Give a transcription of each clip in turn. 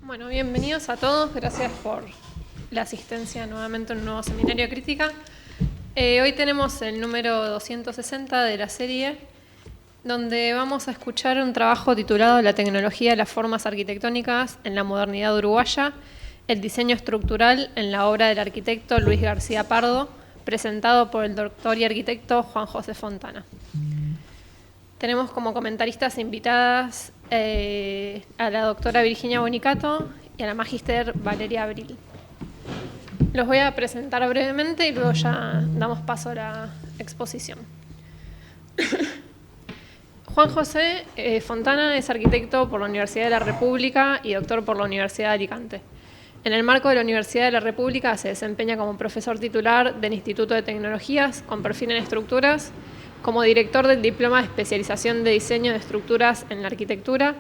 Bueno, bienvenidos a todos. Gracias por la asistencia nuevamente a un nuevo seminario de crítica. Hoy tenemos el número 260 de la serie, donde vamos a escuchar un trabajo titulado La tecnología de las formas arquitectónicas en la modernidad uruguaya, el diseño estructural en la obra del arquitecto Luis García Pardo, presentado por el doctor y arquitecto Juan José Fontana. Tenemos como comentaristas invitadas a la doctora Virginia Bonicato y a la magíster Valeria Abril. Los voy a presentar brevemente y luego ya damos paso a la exposición. Juan José Fontana es arquitecto por la Universidad de la República y doctor por la Universidad de Alicante. En el marco de la Universidad de la República se desempeña como profesor titular del Instituto de Tecnologías con perfil en estructuras, como director del Diploma de Especialización de Diseño de Estructuras en la Arquitectura,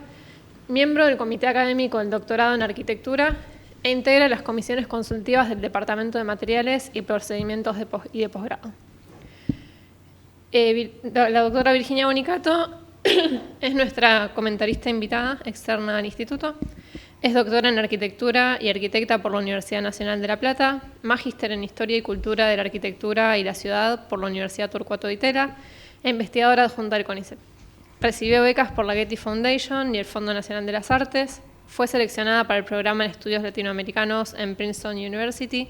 miembro del Comité Académico del Doctorado en Arquitectura e integra las comisiones consultivas del Departamento de Materiales y Procedimientos de Posgrado. La doctora Virginia Bonicato es nuestra comentarista invitada externa al instituto. Es doctora en Arquitectura y arquitecta por la Universidad Nacional de La Plata, magíster en Historia y Cultura de la Arquitectura y la Ciudad por la Universidad Torcuato Di Tella e investigadora adjunta del CONICET. Recibió becas por la Getty Foundation y el Fondo Nacional de las Artes. Fue seleccionada para el programa en estudios latinoamericanos en Princeton University.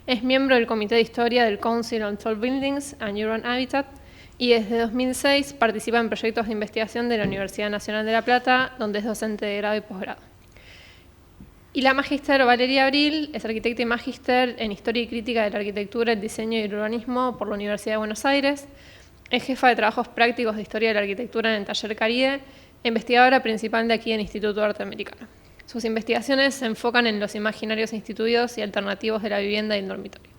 Es miembro del Comité de Historia del Council on Tall Buildings and Urban Habitat y desde 2006 participa en proyectos de investigación de la Universidad Nacional de La Plata, donde es docente de grado y posgrado. Y la magíster Valeria Abril es arquitecta y magíster en Historia y Crítica de la Arquitectura, el Diseño y el Urbanismo por la Universidad de Buenos Aires. Es jefa de trabajos prácticos de Historia de la Arquitectura en el Taller Caribe e investigadora principal de aquí en el Instituto de Arte Americano. Sus investigaciones se enfocan en los imaginarios instituidos y alternativos de la vivienda y el dormitorio.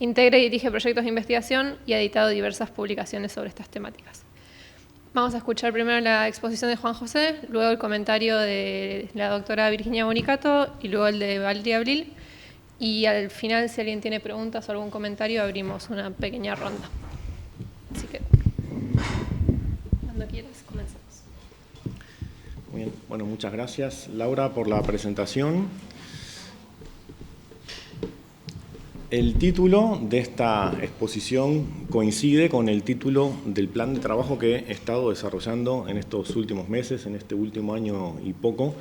Integra y dirige proyectos de investigación y ha editado diversas publicaciones sobre estas temáticas. Vamos a escuchar primero la exposición de Juan José, luego el comentario de la doctora Virginia Bonicato y luego el de Valeria Abril. Y al final, si alguien tiene preguntas o algún comentario, abrimos una pequeña ronda. Así que, cuando quieras, comenzamos. Muy bien. Bueno, muchas gracias, Laura, por la presentación. El título de esta exposición coincide con el título del plan de trabajo que he estado desarrollando en estos últimos meses, en este último año y poco,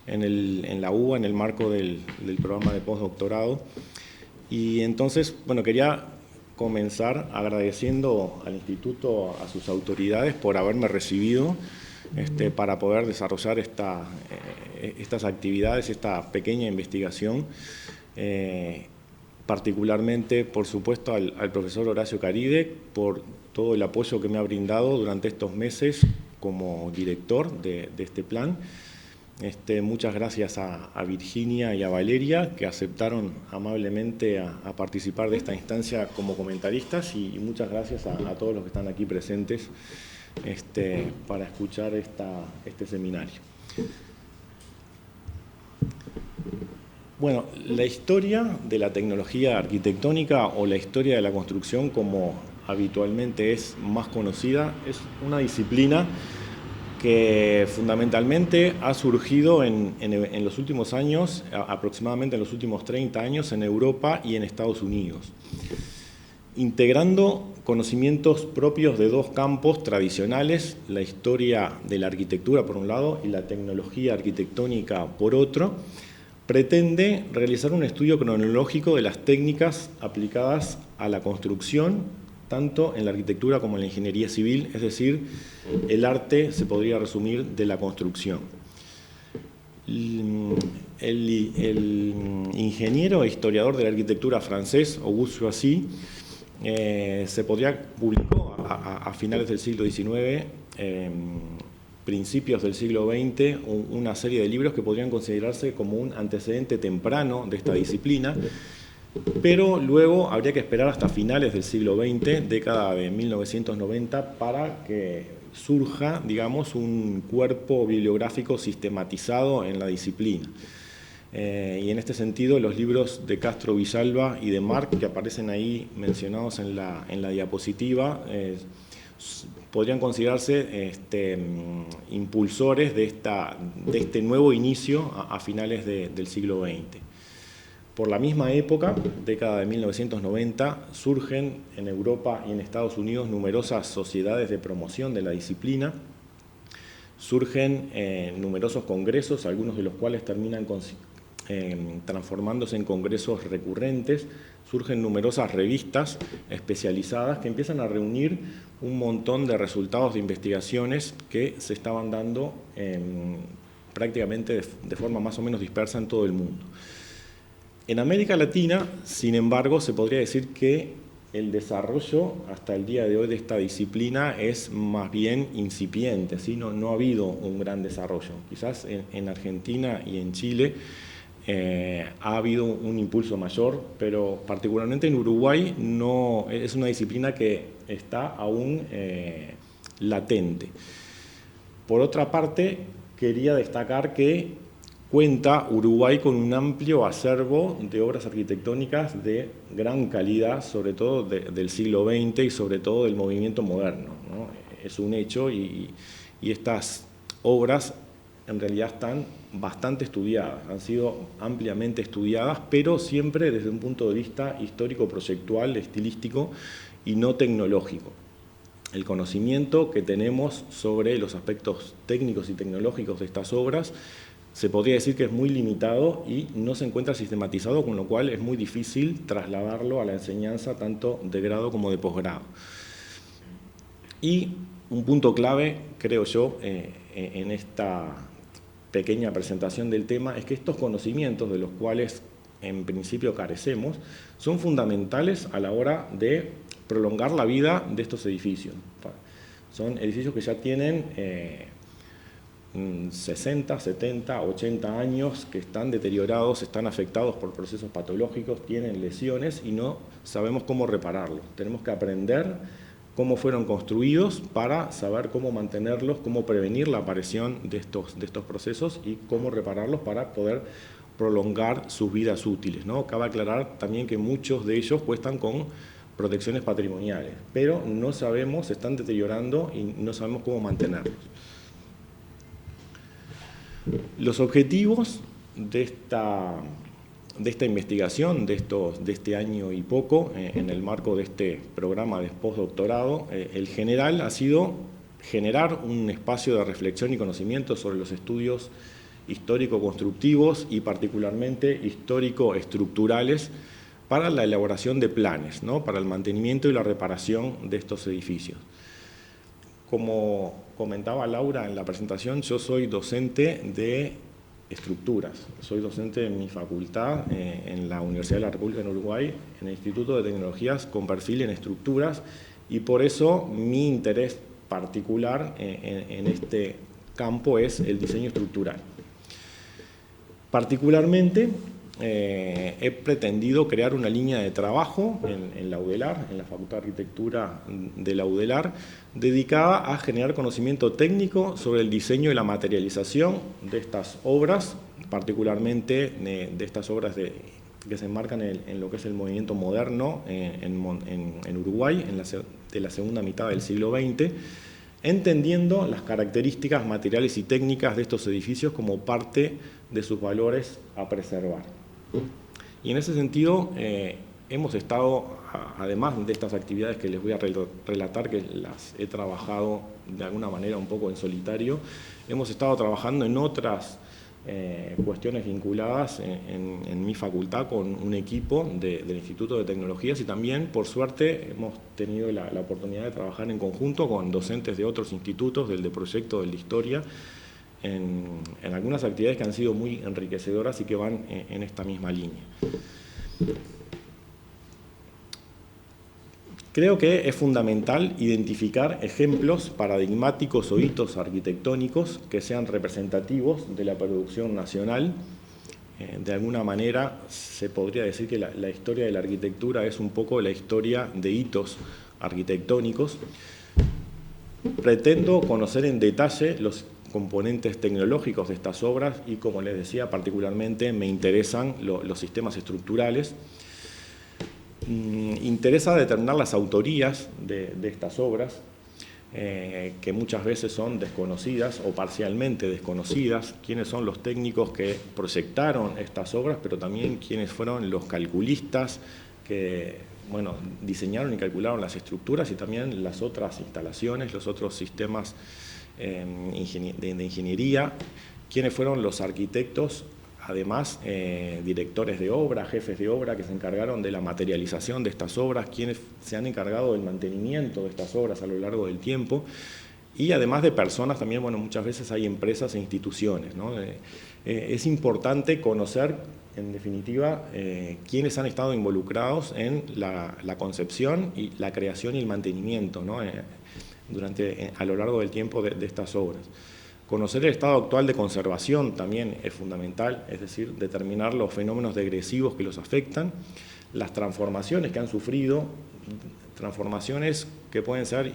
en la UBA, en el marco del programa de postdoctorado. Y entonces, bueno, quería comenzar agradeciendo al instituto, a sus autoridades, por haberme recibido para poder desarrollar estas actividades, esta pequeña investigación. Particularmente, por supuesto, al profesor Horacio Caride por todo el apoyo que me ha brindado durante estos meses como director de este plan. Muchas gracias a Virginia y a Valeria, que aceptaron amablemente a participar de esta instancia como comentaristas, y muchas gracias a todos los que están aquí presentes para escuchar este seminario. Bueno, la historia de la tecnología arquitectónica o la historia de la construcción, como habitualmente es más conocida, es una disciplina que fundamentalmente ha surgido en los últimos años, aproximadamente en los últimos 30 años, en Europa y en Estados Unidos, integrando conocimientos propios de dos campos tradicionales, la historia de la arquitectura por un lado y la tecnología arquitectónica por otro. Pretende realizar un estudio cronológico de las técnicas aplicadas a la construcción, tanto en la arquitectura como en la ingeniería civil, es decir, el arte se podría resumir de la construcción. El ingeniero e historiador de la arquitectura francés, Auguste Choisy, publicó a finales del siglo XIX, principios del siglo XX, una serie de libros que podrían considerarse como un antecedente temprano de esta disciplina, pero luego habría que esperar hasta finales del siglo XX, década de 1990, para que surja, digamos, un cuerpo bibliográfico sistematizado en la disciplina. Y en este sentido, los libros de Castro Villalba y de Marc, que aparecen ahí mencionados en la diapositiva, podrían considerarse impulsores de este nuevo inicio a finales del siglo XX. Por la misma época, década de 1990, surgen en Europa y en Estados Unidos numerosas sociedades de promoción de la disciplina, surgen numerosos congresos, algunos de los cuales terminan transformándose en congresos recurrentes, surgen numerosas revistas especializadas que empiezan a reunir un montón de resultados de investigaciones que se estaban dando prácticamente de forma más o menos dispersa en todo el mundo. En América Latina, sin embargo, se podría decir que el desarrollo hasta el día de hoy de esta disciplina es más bien incipiente, ¿sí? No ha habido un gran desarrollo. Quizás en Argentina y en Chile ha habido un impulso mayor, pero particularmente en Uruguay no, es una disciplina que está aún latente. Por otra parte, quería destacar que cuenta Uruguay con un amplio acervo de obras arquitectónicas de gran calidad, sobre todo del siglo XX y sobre todo del movimiento moderno, ¿no? Es un hecho y estas obras en realidad están bastante estudiadas, han sido ampliamente estudiadas, pero siempre desde un punto de vista histórico, proyectual, estilístico y no tecnológico. El conocimiento que tenemos sobre los aspectos técnicos y tecnológicos de estas obras se podría decir que es muy limitado y no se encuentra sistematizado, con lo cual es muy difícil trasladarlo a la enseñanza tanto de grado como de posgrado. Y un punto clave, creo yo, en esta pequeña presentación del tema, es que estos conocimientos de los cuales en principio carecemos son fundamentales a la hora de prolongar la vida de estos edificios. Son edificios que ya tienen 60, 70, 80 años, que están deteriorados, están afectados por procesos patológicos, tienen lesiones y no sabemos cómo repararlos. Tenemos que aprender cómo fueron construidos para saber cómo mantenerlos, cómo prevenir la aparición de estos procesos y cómo repararlos para poder prolongar sus vidas útiles, ¿no? Cabe aclarar también que muchos de ellos cuestan con protecciones patrimoniales, pero no sabemos, se están deteriorando y no sabemos cómo mantenerlos. Los objetivos de esta investigación, de este año y poco, en el marco de este programa de postdoctorado, el general ha sido generar un espacio de reflexión y conocimiento sobre los estudios histórico-constructivos y particularmente histórico-estructurales para la elaboración de planes, ¿no? Para el mantenimiento y la reparación de estos edificios. Como comentaba Laura en la presentación, yo soy docente de estructuras. Soy docente en mi facultad en la Universidad de la República en Uruguay, en el Instituto de Tecnologías con perfil en estructuras, y por eso mi interés particular en este campo es el diseño estructural. Particularmente he pretendido crear una línea de trabajo en la UDELAR, en la Facultad de Arquitectura de la UDELAR, dedicada a generar conocimiento técnico sobre el diseño y la materialización de estas obras, particularmente de estas obras que se enmarcan en lo que es el movimiento moderno en Uruguay, de la segunda mitad del siglo XX, entendiendo las características materiales y técnicas de estos edificios como parte de sus valores a preservar. Y en ese sentido hemos estado, además de estas actividades que les voy a relatar, que las he trabajado de alguna manera un poco en solitario, hemos estado trabajando en otras cuestiones vinculadas en mi facultad con un equipo del Instituto de Tecnologías y también, por suerte, hemos tenido la oportunidad de trabajar en conjunto con docentes de otros institutos, del de Proyecto, del de Historia, en algunas actividades que han sido muy enriquecedoras y que van en esta misma línea. Creo que es fundamental identificar ejemplos paradigmáticos o hitos arquitectónicos que sean representativos de la producción nacional. De alguna manera se podría decir que la historia de la arquitectura es un poco la historia de hitos arquitectónicos. Pretendo conocer en detalle los componentes tecnológicos de estas obras y, como les decía, particularmente me interesan los sistemas estructurales. Interesa determinar las autorías de estas obras, que muchas veces son desconocidas o parcialmente desconocidas, quiénes son los técnicos que proyectaron estas obras, pero también quiénes fueron los calculistas que diseñaron y calcularon las estructuras y también las otras instalaciones, los otros sistemas de ingeniería, quiénes fueron los arquitectos, además directores de obra, jefes de obra que se encargaron de la materialización de estas obras, quienes se han encargado del mantenimiento de estas obras a lo largo del tiempo, y además de personas también, muchas veces hay empresas e instituciones, ¿no? Es importante conocer, en definitiva, quiénes han estado involucrados en la concepción y la creación y el mantenimiento, ¿no? A lo largo del tiempo de estas obras. Conocer el estado actual de conservación también es fundamental, es decir, determinar los fenómenos degresivos que los afectan, las transformaciones que han sufrido, transformaciones que pueden ser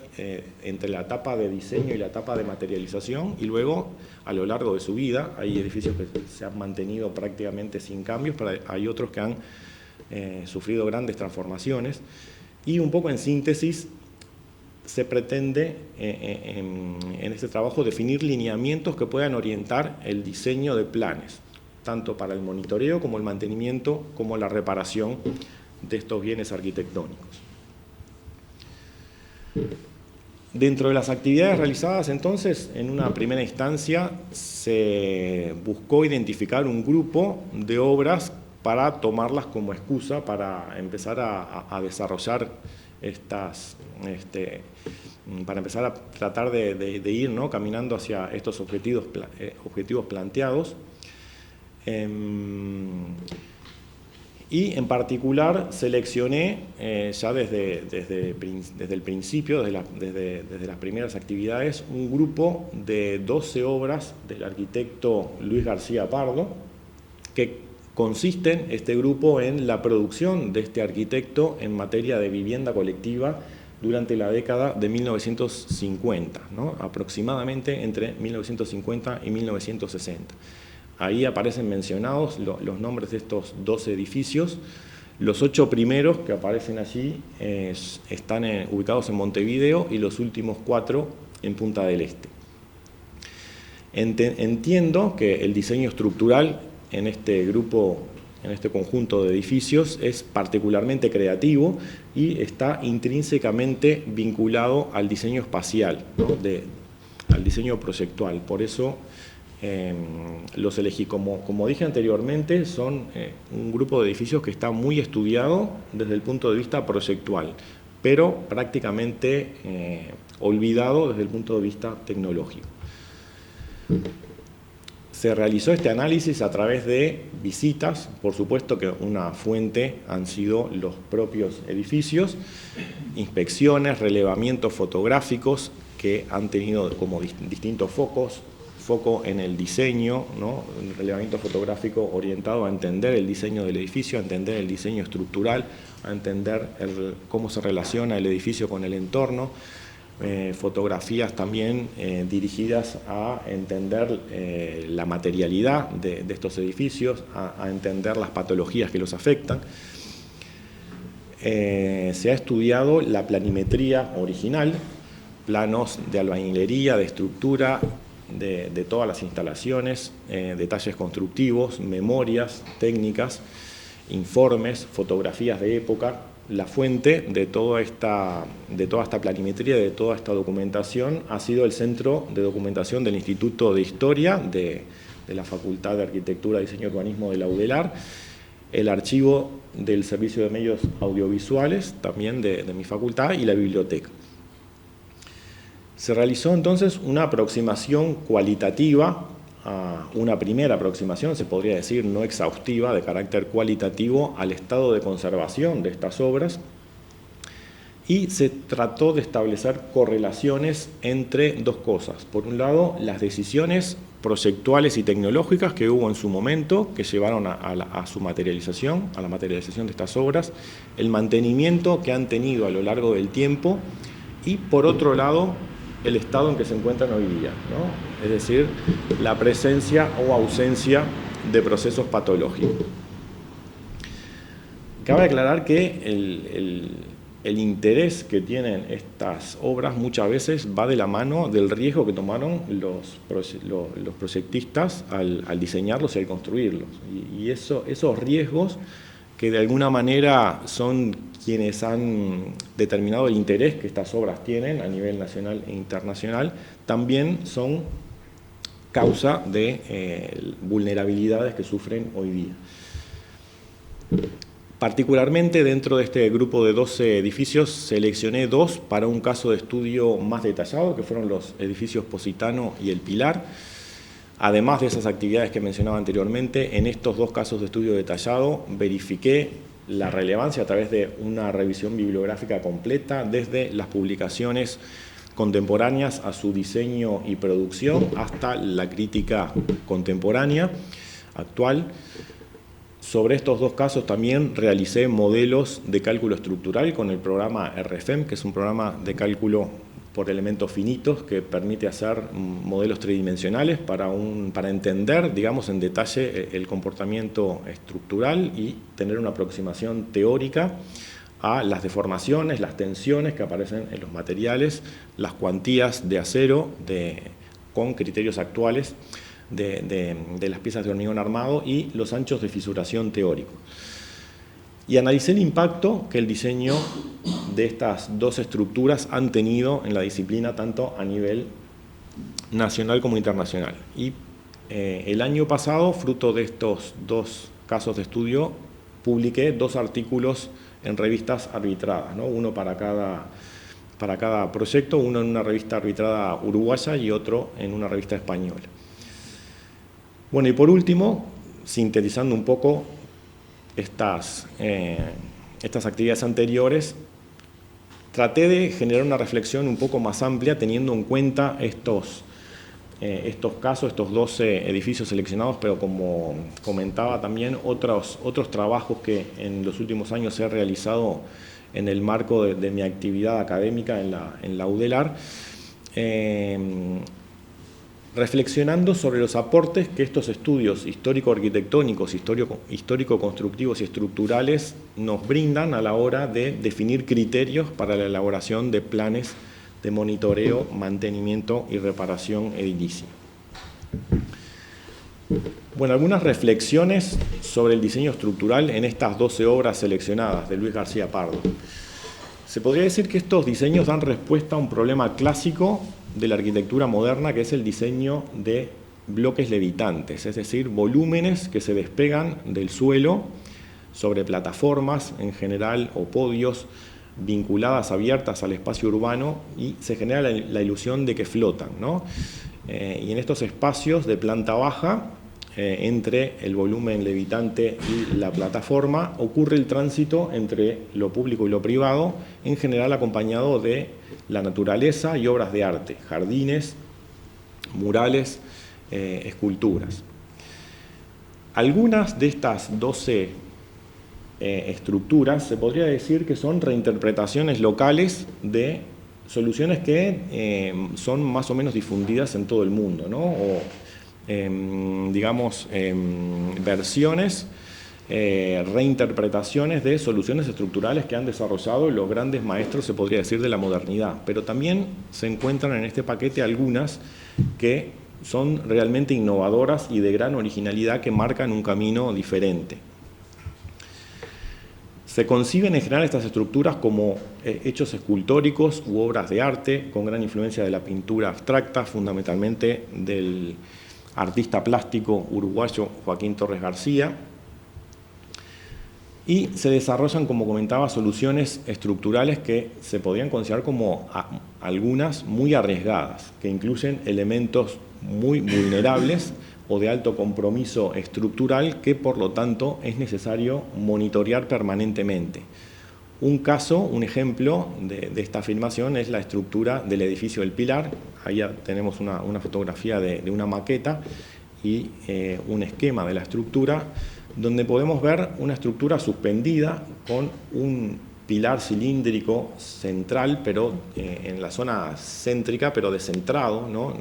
entre la etapa de diseño y la etapa de materialización, y luego a lo largo de su vida. Hay edificios que se han mantenido prácticamente sin cambios, pero hay otros que han sufrido grandes transformaciones. Y un poco en síntesis, se pretende en este trabajo definir lineamientos que puedan orientar el diseño de planes, tanto para el monitoreo como el mantenimiento, como la reparación de estos bienes arquitectónicos. Dentro de las actividades realizadas, entonces, en una primera instancia se buscó identificar un grupo de obras para tomarlas como excusa para empezar a desarrollar para empezar a tratar de ir, ¿no?, caminando hacia estos objetivos planteados. Y en particular seleccioné ya desde el principio, desde las primeras actividades, un grupo de 12 obras del arquitecto Luis García Pardo, que consisten este grupo en la producción de este arquitecto en materia de vivienda colectiva durante la década de 1950, ¿no?, aproximadamente entre 1950 y 1960. Ahí aparecen mencionados los nombres de estos 12 edificios. Los 8 primeros que aparecen allí están ubicados en Montevideo y los últimos 4 en Punta del Este. Entiendo que el diseño estructural en este grupo, en este conjunto de edificios, es particularmente creativo y está intrínsecamente vinculado al diseño espacial, ¿no?, al diseño proyectual. Por eso los elegí. Como dije anteriormente, son un grupo de edificios que está muy estudiado desde el punto de vista proyectual, pero prácticamente olvidado desde el punto de vista tecnológico. Se realizó este análisis a través de visitas, por supuesto que una fuente han sido los propios edificios, inspecciones, relevamientos fotográficos que han tenido como distintos foco en el diseño, ¿no?, un relevamiento fotográfico orientado a entender el diseño del edificio, a entender el diseño estructural, a entender cómo se relaciona el edificio con el entorno. Fotografías también dirigidas a entender la materialidad de estos edificios, a entender las patologías que los afectan. Se ha estudiado la planimetría original, planos de albañilería, de estructura, de todas las instalaciones, detalles constructivos, memorias técnicas, informes, fotografías de época. La fuente de toda esta planimetría, de toda esta documentación, ha sido el Centro de Documentación del Instituto de Historia de la Facultad de Arquitectura, Diseño y Urbanismo de la UDELAR, el archivo del Servicio de Medios Audiovisuales, también de mi facultad, y la biblioteca. Se realizó entonces una aproximación cualitativa, una primera aproximación, se podría decir no exhaustiva, de carácter cualitativo al estado de conservación de estas obras, y se trató de establecer correlaciones entre dos cosas. Por un lado, las decisiones proyectuales y tecnológicas que hubo en su momento, que llevaron a su materialización, a la materialización de estas obras, el mantenimiento que han tenido a lo largo del tiempo, y por otro lado, el estado en que se encuentran hoy día, ¿no? Es decir, la presencia o ausencia de procesos patológicos. Cabe aclarar que el interés que tienen estas obras muchas veces va de la mano del riesgo que tomaron los proyectistas al diseñarlos y al construirlos. Y esos riesgos, que de alguna manera son quienes han determinado el interés que estas obras tienen a nivel nacional e internacional, también son causa de vulnerabilidades que sufren hoy día. Particularmente dentro de este grupo de 12 edificios seleccioné 2 para un caso de estudio más detallado, que fueron los edificios Positano y El Pilar. Además de esas actividades que mencionaba anteriormente, en estos 2 casos de estudio detallado verifiqué la relevancia a través de una revisión bibliográfica completa, desde las publicaciones contemporáneas a su diseño y producción hasta la crítica contemporánea actual. Sobre estos 2 casos también realicé modelos de cálculo estructural con el programa RFEM, que es un programa de cálculo por elementos finitos que permite hacer modelos tridimensionales para entender, digamos, en detalle el comportamiento estructural y tener una aproximación teórica a las deformaciones, las tensiones que aparecen en los materiales, las cuantías de acero con criterios actuales de las piezas de hormigón armado y los anchos de fisuración teóricos. Y analicé el impacto que el diseño de estas 2 estructuras han tenido en la disciplina, tanto a nivel nacional como internacional. Y el año pasado, fruto de estos 2 casos de estudio, publiqué 2 artículos en revistas arbitradas, ¿no? Uno para cada proyecto, uno en una revista arbitrada uruguaya y otro en una revista española. Bueno, y por último, sintetizando un poco estas actividades anteriores, traté de generar una reflexión un poco más amplia teniendo en cuenta estos casos, estos 12 edificios seleccionados, pero como comentaba también otros trabajos que en los últimos años he realizado en el marco de mi actividad académica en la UDELAR, reflexionando sobre los aportes que estos estudios histórico-arquitectónicos, histórico-constructivos y estructurales nos brindan a la hora de definir criterios para la elaboración de planes de monitoreo, mantenimiento y reparación edilicia. Bueno, algunas reflexiones sobre el diseño estructural en estas 12 obras seleccionadas de Luis García Pardo. Se podría decir que estos diseños dan respuesta a un problema clásico de la arquitectura moderna, que es el diseño de bloques levitantes, es decir, volúmenes que se despegan del suelo sobre plataformas en general o podios vinculadas, abiertas al espacio urbano, y se genera la ilusión de que flotan, ¿no? Y en estos espacios de planta baja, entre el volumen levitante y la plataforma, ocurre el tránsito entre lo público y lo privado, en general acompañado de la naturaleza y obras de arte, jardines, murales, esculturas. Algunas de estas 12 estructuras se podría decir que son reinterpretaciones locales de soluciones que son más o menos difundidas en todo el mundo, ¿no? O digamos, versiones, reinterpretaciones de soluciones estructurales que han desarrollado los grandes maestros, se podría decir, de la modernidad. Pero también se encuentran en este paquete algunas que son realmente innovadoras y de gran originalidad, que marcan un camino diferente. Se conciben en general estas estructuras como hechos escultóricos u obras de arte con gran influencia de la pintura abstracta, fundamentalmente del artista plástico uruguayo Joaquín Torres García, y se desarrollan, como comentaba, soluciones estructurales que se podrían considerar como algunas muy arriesgadas, que incluyen elementos muy vulnerables o de alto compromiso estructural que, por lo tanto, es necesario monitorear permanentemente. Un caso, un ejemplo de esta afirmación es la estructura del edificio El Pilar. Ahí tenemos una fotografía de una maqueta y un esquema de la estructura, donde podemos ver una estructura suspendida con un pilar cilíndrico central, pero en la zona céntrica, pero descentrado, ¿no?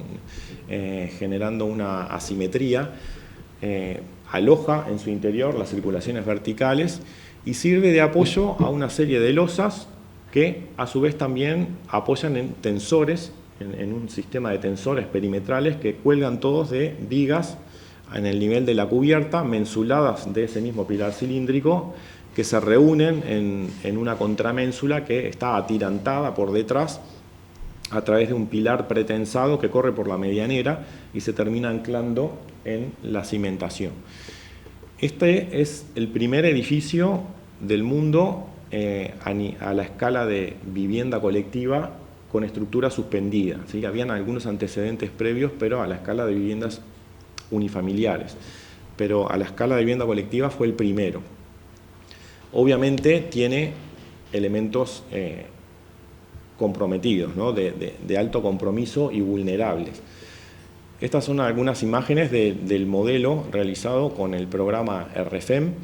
Generando una asimetría. Aloja en su interior las circulaciones verticales y sirve de apoyo a una serie de losas que a su vez también apoyan en tensores, en un sistema de tensores perimetrales que cuelgan todos de vigas en el nivel de la cubierta, mensuladas de ese mismo pilar cilíndrico, que se reúnen en una contraménsula que está atirantada por detrás a través de un pilar pretensado que corre por la medianera y se termina anclando en la cimentación. Este es el primer edificio del mundo a la escala de vivienda colectiva con estructura suspendida. ¿Sí? Habían algunos antecedentes previos, pero a la escala de viviendas unifamiliares. Pero a la escala de vivienda colectiva fue el primero. Obviamente tiene elementos comprometidos, ¿no? de alto compromiso y vulnerables. Estas son algunas imágenes del modelo realizado con el programa RFEM.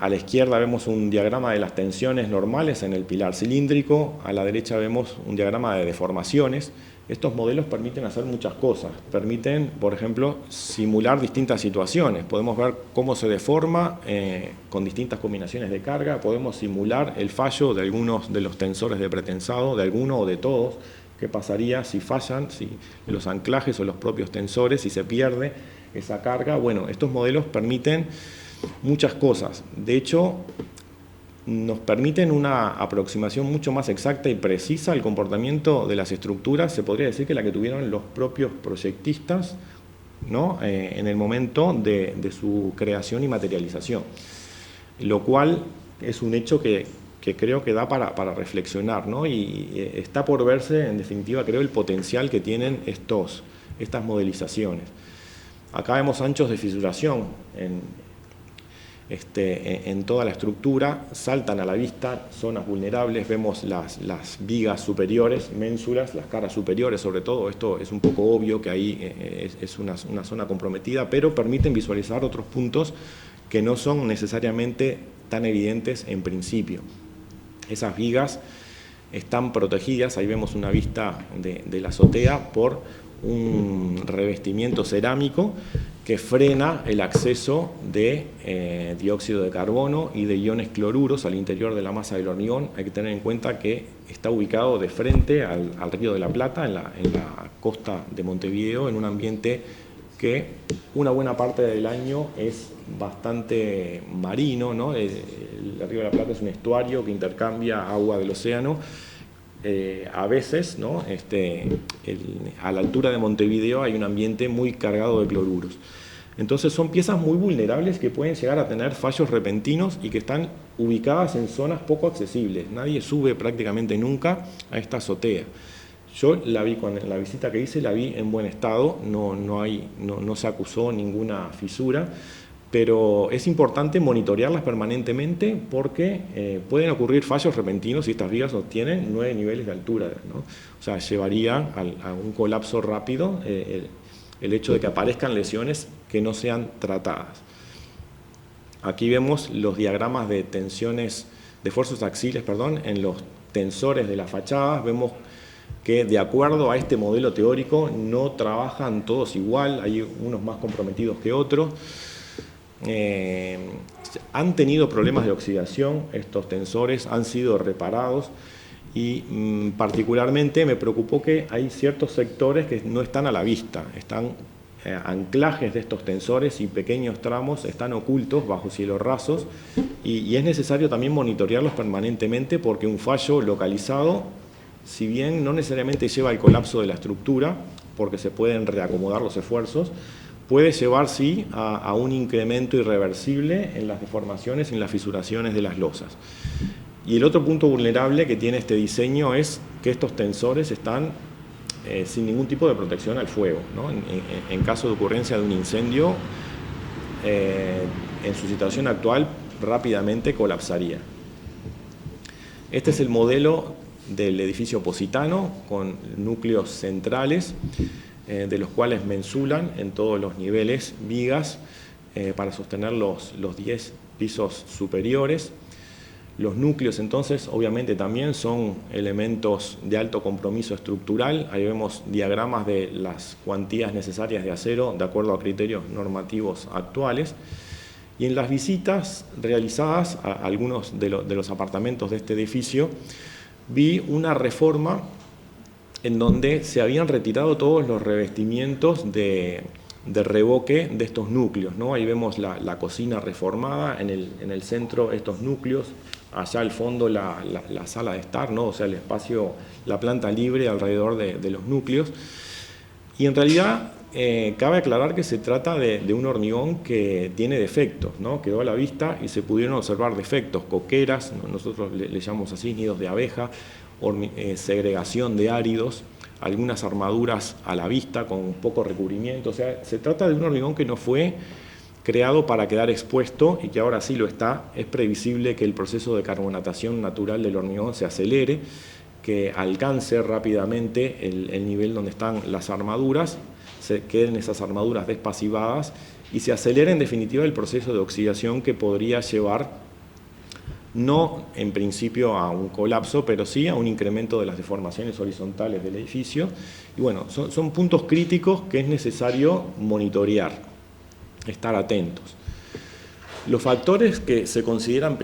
A la izquierda vemos un diagrama de las tensiones normales en el pilar cilíndrico, a la derecha vemos un diagrama de deformaciones. Estos modelos permiten hacer muchas cosas. Permiten, por ejemplo, simular distintas situaciones. Podemos ver cómo se deforma con distintas combinaciones de carga. Podemos simular el fallo de algunos de los tensores de pretensado, de alguno o de todos. ¿Qué pasaría si fallan, si los anclajes o los propios tensores, si se pierde esa carga? Bueno, estos modelos permiten muchas cosas. De hecho, nos permiten una aproximación mucho más exacta y precisa al comportamiento de las estructuras, se podría decir que la que tuvieron los propios proyectistas, ¿no? En el momento de su creación y materialización. Lo cual es un hecho que creo que da para reflexionar, ¿no? Y está por verse, en definitiva, creo, el potencial que tienen estas modelizaciones. Acá vemos anchos de fisuración en toda la estructura, saltan a la vista zonas vulnerables, vemos las vigas superiores, ménsulas, las caras superiores sobre todo. Esto es un poco obvio que ahí es una zona comprometida, pero permiten visualizar otros puntos que no son necesariamente tan evidentes en principio. Esas vigas están protegidas, ahí vemos una vista de la azotea por un revestimiento cerámico que frena el acceso de dióxido de carbono y de iones cloruros al interior de la masa del hormigón. Hay que tener en cuenta que está ubicado de frente al Río de la Plata, en la costa de Montevideo, en un ambiente que una buena parte del año es bastante marino, ¿no? El Río de la Plata es un estuario que intercambia agua del océano. A veces, ¿no? A la altura de Montevideo hay un ambiente muy cargado de cloruros. Entonces son piezas muy vulnerables que pueden llegar a tener fallos repentinos y que están ubicadas en zonas poco accesibles. Nadie sube prácticamente nunca a esta azotea. Yo la vi con la visita que hice, la vi en buen estado, no se acusó ninguna fisura, pero es importante monitorearlas permanentemente porque pueden ocurrir fallos repentinos si estas vigas obtienen 9 niveles de altura, ¿no? O sea, llevaría a un colapso rápido el hecho de que aparezcan lesiones que no sean tratadas. Aquí vemos los diagramas de tensiones, de fuerzas axiles, en los tensores de las fachadas. Vemos que de acuerdo a este modelo teórico no trabajan todos igual, hay unos más comprometidos que otros. Han tenido problemas de oxidación, estos tensores han sido reparados y particularmente me preocupó que hay ciertos sectores que no están a la vista, están anclajes de estos tensores y pequeños tramos están ocultos bajo cielos rasos y es necesario también monitorearlos permanentemente porque un fallo localizado, si bien no necesariamente lleva al colapso de la estructura, porque se pueden reacomodar los esfuerzos, puede llevar, sí, a un incremento irreversible en las deformaciones y en las fisuraciones de las losas. Y el otro punto vulnerable que tiene este diseño es que estos tensores están sin ningún tipo de protección al fuego, ¿no? En caso de ocurrencia de un incendio, en su situación actual rápidamente colapsaría. Este es el modelo del edificio Positano con núcleos centrales, de los cuales mensulan en todos los niveles vigas para sostener los 10 pisos superiores. Los núcleos entonces obviamente también son elementos de alto compromiso estructural. Ahí vemos diagramas de las cuantías necesarias de acero de acuerdo a criterios normativos actuales. Y en las visitas realizadas a algunos de los apartamentos de este edificio, vi una reforma en donde se habían retirado todos los revestimientos de revoque de estos núcleos, ¿no? Ahí vemos la cocina reformada, en el centro estos núcleos, allá al fondo la sala de estar, ¿no? O sea, el espacio, la planta libre alrededor de los núcleos. Y en realidad cabe aclarar que se trata de un hormigón que tiene defectos, ¿no? Quedó a la vista y se pudieron observar defectos, coqueras, nosotros le llamamos así, nidos de abeja, segregación de áridos, algunas armaduras a la vista con poco recubrimiento. O sea, se trata de un hormigón que no fue creado para quedar expuesto y que ahora sí lo está. Es previsible que el proceso de carbonatación natural del hormigón se acelere, que alcance rápidamente el nivel donde están las armaduras, se queden esas armaduras despasivadas y se acelere en definitiva el proceso de oxidación que podría llevar no en principio a un colapso, pero sí a un incremento de las deformaciones horizontales del edificio. Y bueno, son puntos críticos que es necesario monitorear, estar atentos. Los factores que se consideran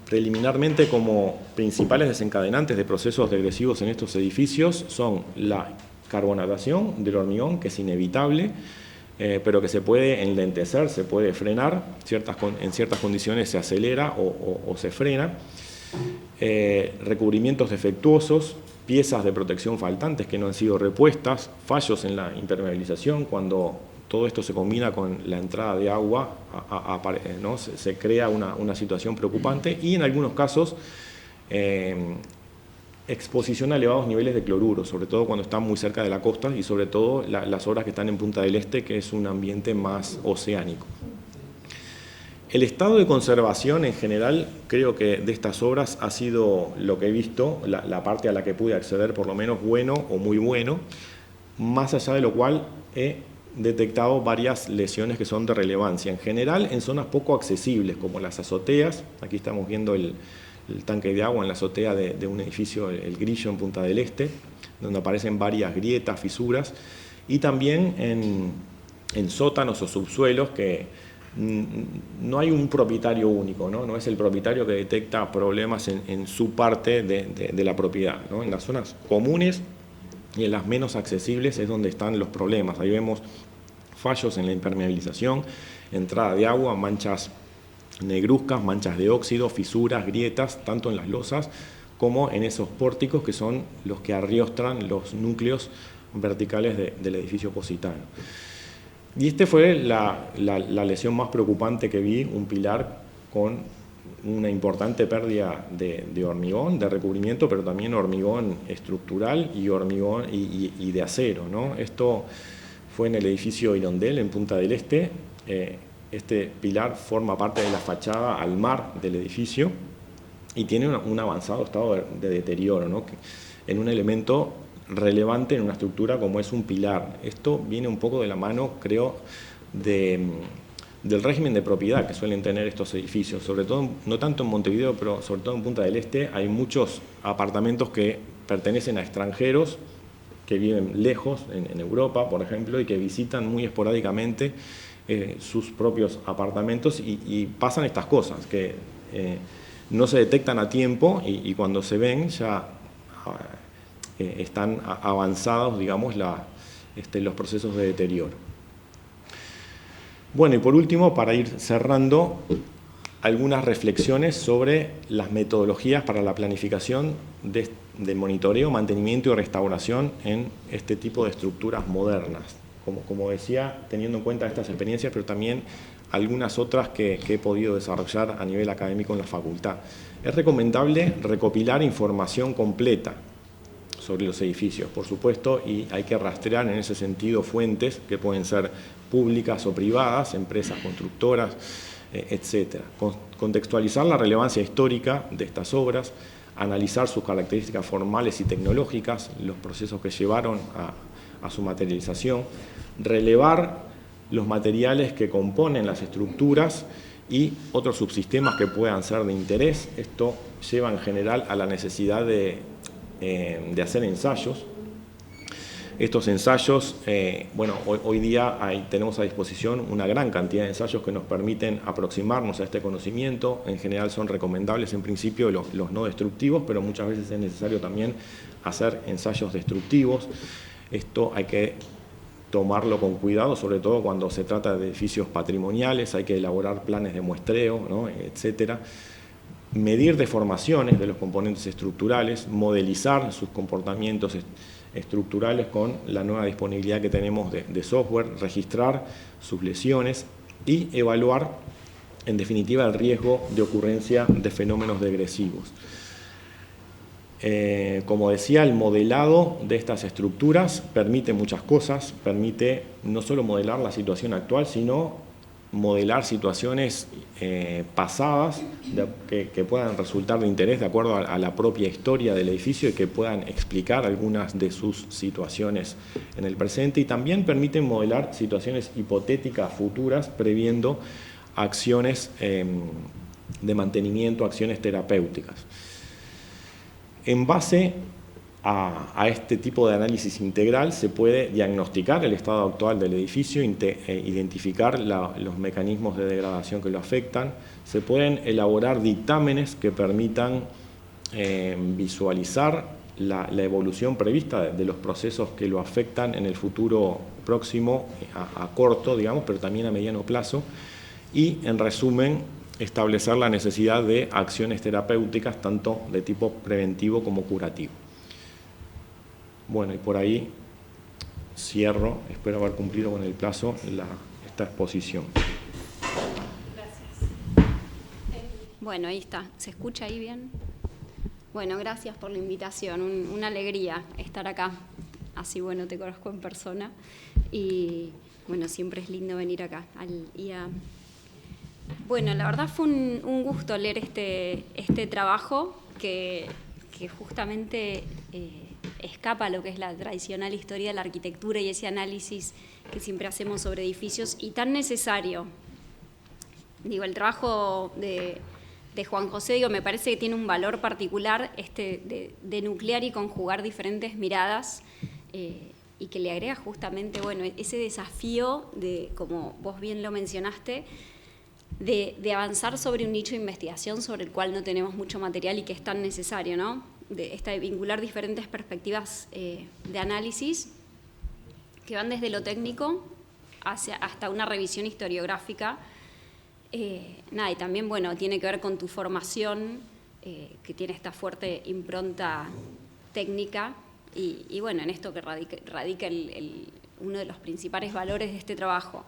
preliminarmente como principales desencadenantes de procesos degresivos en estos edificios son la carbonatación del hormigón, que es inevitable, pero que se puede enlentecer, se puede frenar, en ciertas condiciones se acelera o se frena, recubrimientos defectuosos, piezas de protección faltantes que no han sido repuestas, fallos en la impermeabilización. Cuando todo esto se combina con la entrada de agua, ¿no? se crea una situación preocupante y en algunos casos exposición a elevados niveles de cloruro, sobre todo cuando están muy cerca de la costa y sobre todo las obras que están en Punta del Este, que es un ambiente más oceánico. El estado de conservación en general, creo que de estas obras ha sido lo que he visto, la parte a la que pude acceder por lo menos bueno o muy bueno, más allá de lo cual he detectado varias lesiones que son de relevancia, en general en zonas poco accesibles como las azoteas. Aquí estamos viendo el tanque de agua en la azotea de un edificio, el Grillo en Punta del Este, donde aparecen varias grietas, fisuras, y también en sótanos o subsuelos que no hay un propietario único, no es el propietario que detecta problemas en su parte de la propiedad, ¿no? En las zonas comunes y en las menos accesibles es donde están los problemas. Ahí vemos fallos en la impermeabilización, entrada de agua, manchas negruzcas, manchas de óxido, fisuras, grietas, tanto en las losas como en esos pórticos que son los que arriostran los núcleos verticales del edificio positano. Y este fue la lesión más preocupante que vi, un pilar con una importante pérdida de hormigón, de recubrimiento, pero también hormigón estructural y hormigón y de acero, ¿no? Esto fue en el edificio Hirondell, en Punta del Este. Este pilar forma parte de la fachada al mar del edificio y tiene un avanzado estado de deterioro, ¿no? En un elemento relevante en una estructura como es un pilar. Esto viene un poco de la mano, creo, del régimen de propiedad que suelen tener estos edificios, sobre todo, no tanto en Montevideo, pero sobre todo en Punta del Este. Hay muchos apartamentos que pertenecen a extranjeros que viven lejos, en Europa, por ejemplo, y que visitan muy esporádicamente sus propios apartamentos y pasan estas cosas, que no se detectan a tiempo y cuando se ven ya están avanzados, digamos, los procesos de deterioro. Bueno, y por último, para ir cerrando, algunas reflexiones sobre las metodologías para la planificación de monitoreo, mantenimiento y restauración en este tipo de estructuras modernas. Como decía, teniendo en cuenta estas experiencias, pero también algunas otras que he podido desarrollar a nivel académico en la facultad. Es recomendable recopilar información completa sobre los edificios, por supuesto, y hay que rastrear en ese sentido fuentes que pueden ser públicas o privadas, empresas constructoras, etc. Contextualizar la relevancia histórica de estas obras, analizar sus características formales y tecnológicas, los procesos que llevaron a su materialización, relevar los materiales que componen las estructuras y otros subsistemas que puedan ser de interés. Esto lleva en general a la necesidad de hacer ensayos. Estos ensayos, bueno, hoy día tenemos a disposición una gran cantidad de ensayos que nos permiten aproximarnos a este conocimiento. En general son recomendables en principio los no destructivos, pero muchas veces es necesario también hacer ensayos destructivos. Esto hay que tomarlo con cuidado, sobre todo cuando se trata de edificios patrimoniales, hay que elaborar planes de muestreo, ¿no?, etcétera. Medir deformaciones de los componentes estructurales, modelizar sus comportamientos estructurales con la nueva disponibilidad que tenemos de software, registrar sus lesiones y evaluar, en definitiva, el riesgo de ocurrencia de fenómenos degresivos. Como decía, el modelado de estas estructuras permite muchas cosas, permite no solo modelar la situación actual, sino modelar situaciones pasadas que puedan resultar de interés de acuerdo a la propia historia del edificio y que puedan explicar algunas de sus situaciones en el presente, y también permiten modelar situaciones hipotéticas futuras previendo acciones de mantenimiento, acciones terapéuticas. En base a este tipo de análisis integral se puede diagnosticar el estado actual del edificio, identificar los mecanismos de degradación que lo afectan, se pueden elaborar dictámenes que permitan visualizar la evolución prevista de los procesos que lo afectan en el futuro próximo, a corto, digamos, pero también a mediano plazo, y en resumen establecer la necesidad de acciones terapéuticas tanto de tipo preventivo como curativo. Bueno, y por ahí cierro, espero haber cumplido con el plazo esta exposición. Gracias. Bueno, ahí está. ¿Se escucha ahí bien? Bueno, gracias por la invitación. Una alegría estar acá. Así, bueno, te conozco en persona. Y, bueno, siempre es lindo venir acá al IA. Bueno, la verdad fue un gusto leer este trabajo que justamente escapa a lo que es la tradicional historia de la arquitectura y ese análisis que siempre hacemos sobre edificios, y tan necesario. Digo, el trabajo de Juan José, digo, me parece que tiene un valor particular de nuclear y conjugar diferentes miradas, y que le agrega justamente, bueno, ese desafío de, como vos bien lo mencionaste, de avanzar sobre un nicho de investigación sobre el cual no tenemos mucho material y que es tan necesario, ¿no? De vincular diferentes perspectivas de análisis que van desde lo técnico hasta una revisión historiográfica. Y también, bueno, tiene que ver con tu formación, que tiene esta fuerte impronta técnica, y bueno, en esto que radica uno de los principales valores de este trabajo.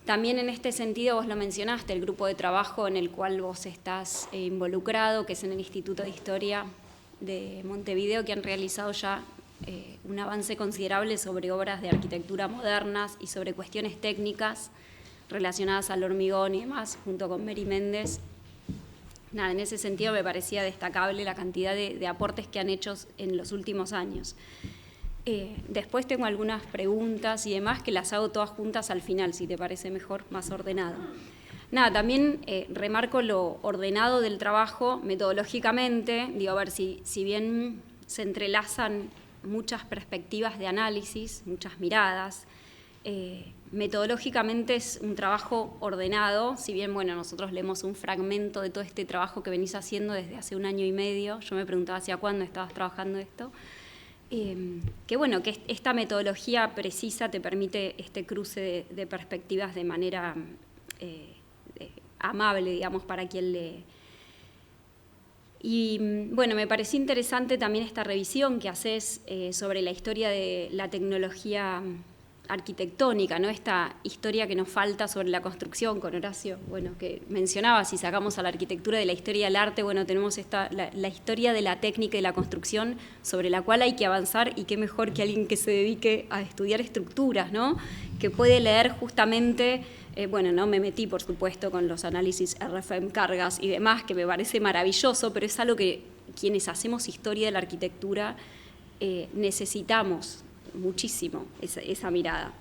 También en este sentido, vos lo mencionaste, el grupo de trabajo en el cual vos estás involucrado, que es en el Instituto de Historia de Montevideo, que han realizado ya un avance considerable sobre obras de arquitectura modernas y sobre cuestiones técnicas relacionadas al hormigón y demás, junto con Mary Méndez. En ese sentido me parecía destacable la cantidad de aportes que han hecho en los últimos años. Después tengo algunas preguntas y demás que las hago todas juntas al final, si te parece mejor, más ordenado. También remarco lo ordenado del trabajo metodológicamente, digo, a ver, si bien se entrelazan muchas perspectivas de análisis, muchas miradas, metodológicamente es un trabajo ordenado, si bien, bueno, nosotros leemos un fragmento de todo este trabajo que venís haciendo desde hace 1 año y medio, yo me preguntaba hacia cuándo estabas trabajando esto, que bueno, que esta metodología precisa te permite este cruce de perspectivas de manera amable, digamos, para quien lee. Y bueno, me pareció interesante también esta revisión que haces sobre la historia de la tecnología arquitectónica, ¿no? Esta historia que nos falta sobre la construcción, con Horacio, bueno, que mencionaba, si sacamos a la arquitectura de la historia del arte, bueno, tenemos la historia de la técnica y la construcción sobre la cual hay que avanzar, y qué mejor que alguien que se dedique a estudiar estructuras, ¿no? Que puede leer justamente, bueno, no me metí, por supuesto, con los análisis RFM cargas y demás, que me parece maravilloso, pero es algo que quienes hacemos historia de la arquitectura necesitamos muchísimo, esa mirada.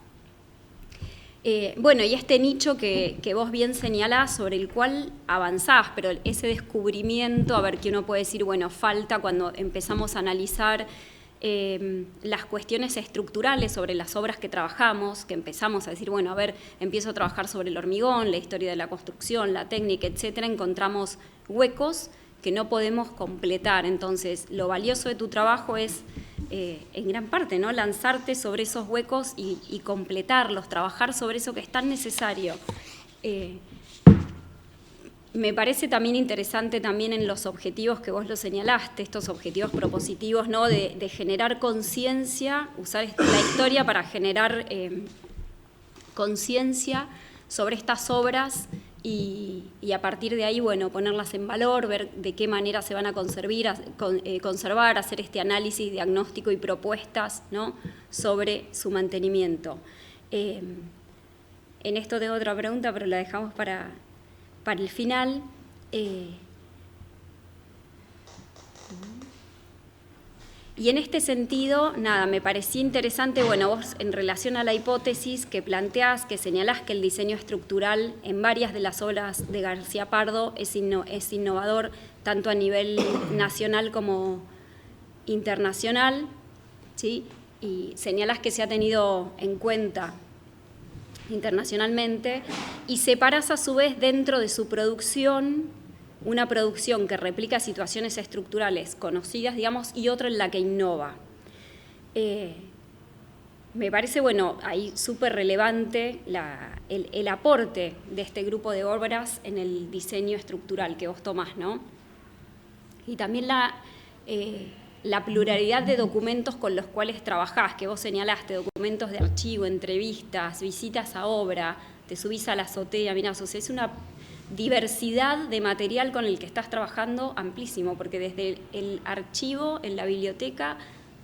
Bueno, y este nicho que vos bien señalás, sobre el cual avanzás, pero ese descubrimiento, a ver, que uno puede decir, bueno, falta cuando empezamos a analizar las cuestiones estructurales sobre las obras que trabajamos, que empezamos a decir, bueno, a ver, empiezo a trabajar sobre el hormigón, la historia de la construcción, la técnica, etcétera, encontramos huecos que no podemos completar. Entonces, lo valioso de tu trabajo es, en gran parte, ¿no?, lanzarte sobre esos huecos y completarlos, trabajar sobre eso que es tan necesario. Me parece también interesante también en los objetivos que vos lo señalaste, estos objetivos propositivos, ¿no?, de generar conciencia, usar la historia para generar conciencia sobre estas obras y a partir de ahí, bueno, ponerlas en valor, ver de qué manera se van a conservar, hacer este análisis, diagnóstico y propuestas, ¿no?, sobre su mantenimiento. En esto tengo otra pregunta, pero la dejamos para el final. Y en este sentido, nada, me parecía interesante, bueno, vos en relación a la hipótesis que planteás, que señalás que el diseño estructural en varias de las obras de García Pardo es innovador tanto a nivel nacional como internacional, ¿sí? Y señalás que se ha tenido en cuenta internacionalmente, y separás a su vez dentro de su producción una producción que replica situaciones estructurales conocidas, digamos, y otra en la que innova. Me parece, bueno, ahí súper relevante el aporte de este grupo de obras en el diseño estructural que vos tomás, ¿no? Y también la pluralidad de documentos con los cuales trabajás, que vos señalaste, documentos de archivo, entrevistas, visitas a obra, te subís a la azotea, mirás, o sea, es una diversidad de material con el que estás trabajando amplísimo, porque desde el archivo en la biblioteca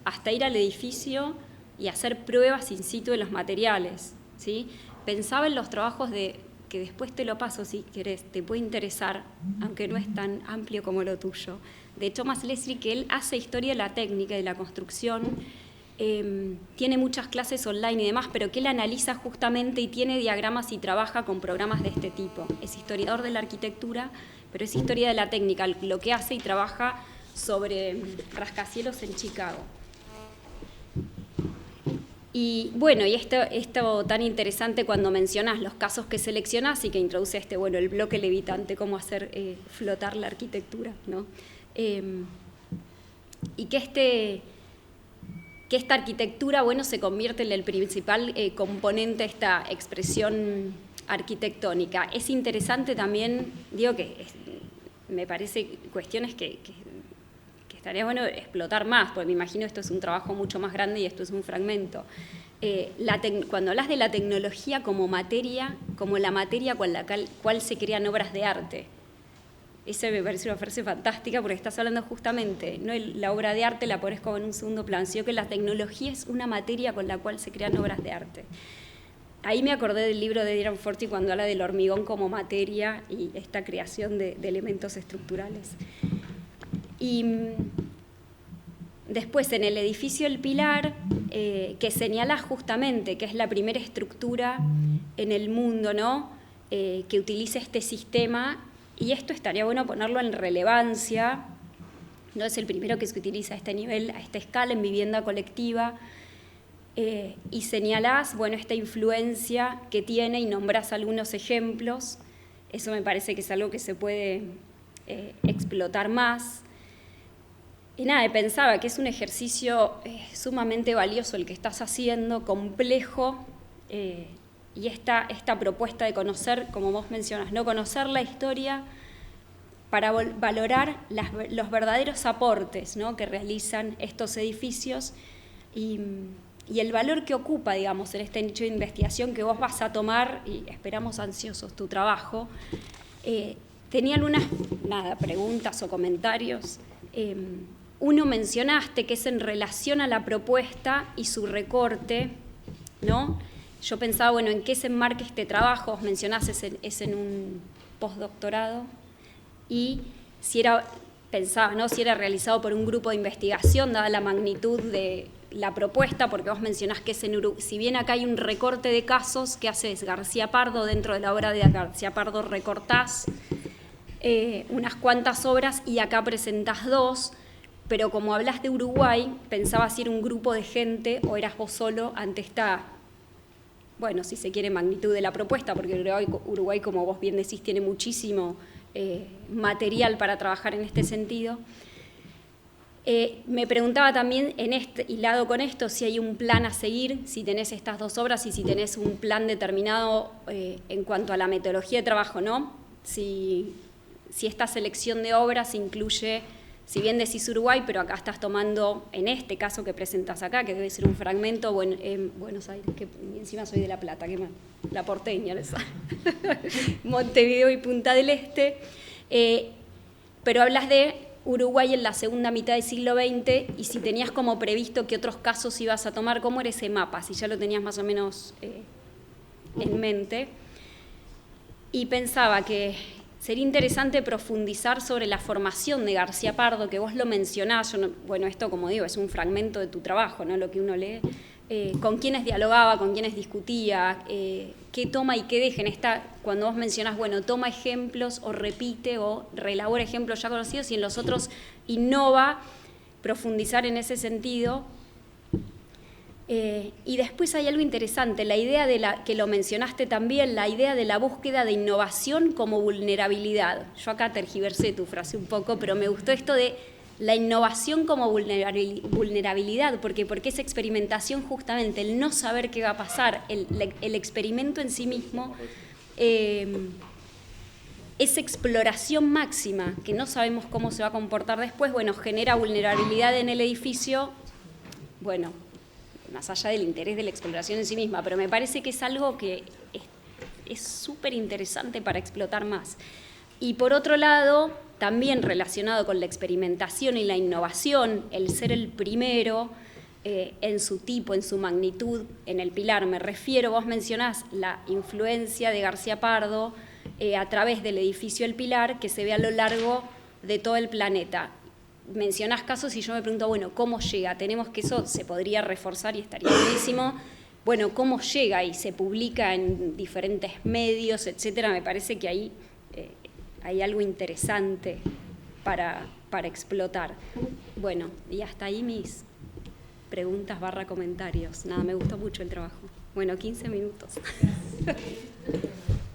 hasta ir al edificio y hacer pruebas in situ de los materiales, ¿sí? Pensaba en los trabajos que después te lo paso si querés, te puede interesar, aunque no es tan amplio como lo tuyo, de Thomas Leslie, que él hace historia de la técnica y de la construcción, tiene muchas clases online y demás, pero que él analiza justamente y tiene diagramas y trabaja con programas de este tipo. Es historiador de la arquitectura, pero es historia de la técnica, lo que hace y trabaja sobre rascacielos en Chicago. Y bueno, y esto tan interesante cuando mencionas los casos que seleccionás y que introduce el bloque levitante, cómo hacer flotar la arquitectura, ¿no? Y que esta arquitectura, bueno, se convierte en el principal componente de esta expresión arquitectónica. Es interesante también, digo que me parece cuestiones que estaría bueno explotar más, porque me imagino esto es un trabajo mucho más grande y esto es un fragmento. Cuando hablas de la tecnología como materia, como la materia con la cual se crean obras de arte, esa me parece una frase fantástica porque estás hablando justamente, no la obra de arte la pones como en un segundo plano, sino que la tecnología es una materia con la cual se crean obras de arte. Ahí me acordé del libro de Diran Forti cuando habla del hormigón como materia y esta creación de elementos estructurales. Y después en el edificio El Pilar, que señala justamente que es la primera estructura en el mundo, ¿no?, que utiliza este sistema. Y esto estaría bueno ponerlo en relevancia, no es el primero que se utiliza a este nivel, a esta escala en vivienda colectiva, y señalás, bueno, esta influencia que tiene y nombrás algunos ejemplos. Eso me parece que es algo que se puede explotar más. Y nada, pensaba que es un ejercicio sumamente valioso el que estás haciendo, complejo, y esta propuesta de conocer, como vos mencionas, no conocer la historia para valorar los verdaderos aportes, ¿no?, que realizan estos edificios y el valor que ocupa, digamos, en este nicho de investigación que vos vas a tomar, y esperamos ansiosos tu trabajo. Tenía algunas preguntas o comentarios. Uno mencionaste que es en relación a la propuesta y su recorte, ¿no? Yo pensaba, bueno, ¿en qué se enmarca este trabajo? Vos mencionás, es en un postdoctorado. Y pensaba, ¿no?, si era realizado por un grupo de investigación, dada la magnitud de la propuesta, porque vos mencionás que si bien acá hay un recorte de casos que haces García Pardo, dentro de la obra de García Pardo recortás unas cuantas obras y acá presentás dos, pero como hablas de Uruguay, pensaba si era un grupo de gente o eras vos solo ante esta, bueno, si se quiere, magnitud de la propuesta, porque Uruguay, como vos bien decís, tiene muchísimo material para trabajar en este sentido. Me preguntaba también, hilado con esto, si hay un plan a seguir, si tenés estas dos obras y si tenés un plan determinado en cuanto a la metodología de trabajo, ¿no? Si esta selección de obras incluye, si bien decís Uruguay, pero acá estás tomando, en este caso que presentas acá, que debe ser un fragmento en Buenos Aires, que encima soy de La Plata, qué mal, la porteña, Montevideo y Punta del Este, pero hablas de Uruguay en la segunda mitad del siglo XX y si tenías como previsto qué otros casos ibas a tomar, ¿cómo era ese mapa? Si ya lo tenías más o menos en mente. Y pensaba que sería interesante profundizar sobre la formación de García Pardo, que vos lo mencionás, bueno, esto como digo, es un fragmento de tu trabajo, ¿no? Lo que uno lee, con quiénes dialogaba, con quiénes discutía, qué toma y qué deja en esta, cuando vos mencionás, bueno, toma ejemplos o repite o reelabora ejemplos ya conocidos y en los otros innova, profundizar en ese sentido. Y después hay algo interesante, la idea que lo mencionaste también, la idea de la búsqueda de innovación como vulnerabilidad. Yo acá tergiversé tu frase un poco, pero me gustó esto de la innovación como vulnerabilidad, porque esa experimentación justamente, el no saber qué va a pasar, el experimento en sí mismo, esa exploración máxima, que no sabemos cómo se va a comportar después, bueno, genera vulnerabilidad en el edificio, bueno, más allá del interés de la exploración en sí misma, pero me parece que es algo que es súper interesante para explotar más. Y por otro lado, también relacionado con la experimentación y la innovación, el ser el primero en su tipo, en su magnitud, en el pilar, me refiero, vos mencionás la influencia de García Pardo a través del edificio El Pilar, que se ve a lo largo de todo el planeta. Mencionás casos y yo me pregunto, bueno, ¿cómo llega? Tenemos que eso se podría reforzar y estaría buenísimo. Bueno, ¿cómo llega y se publica en diferentes medios, etcétera? Me parece que ahí hay algo interesante para explotar. Bueno, y hasta ahí mis preguntas / comentarios. Nada, me gustó mucho el trabajo. Bueno, 15 minutos.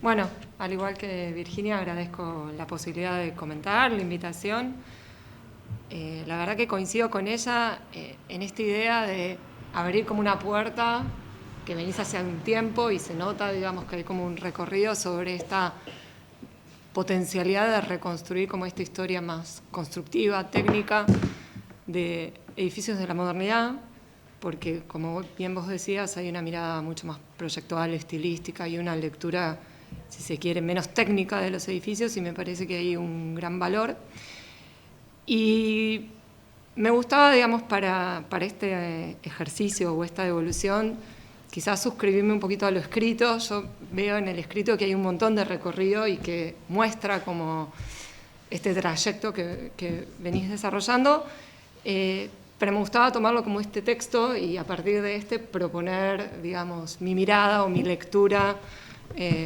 Bueno, al igual que Virginia, agradezco la posibilidad de comentar, la invitación. La verdad que coincido con ella en esta idea de abrir como una puerta que venís hace un tiempo y se nota, digamos, que hay como un recorrido sobre esta potencialidad de reconstruir como esta historia más constructiva, técnica, de edificios de la modernidad, porque como bien vos decías, hay una mirada mucho más proyectual, estilística y una lectura, si se quiere, menos técnica de los edificios y me parece que hay un gran valor. Y me gustaba, digamos, para este ejercicio o esta devolución, quizás suscribirme un poquito a lo escrito. Yo veo en el escrito que hay un montón de recorrido y que muestra como este trayecto que venís desarrollando, pero me gustaba tomarlo como este texto y a partir de este proponer, digamos, mi mirada o mi lectura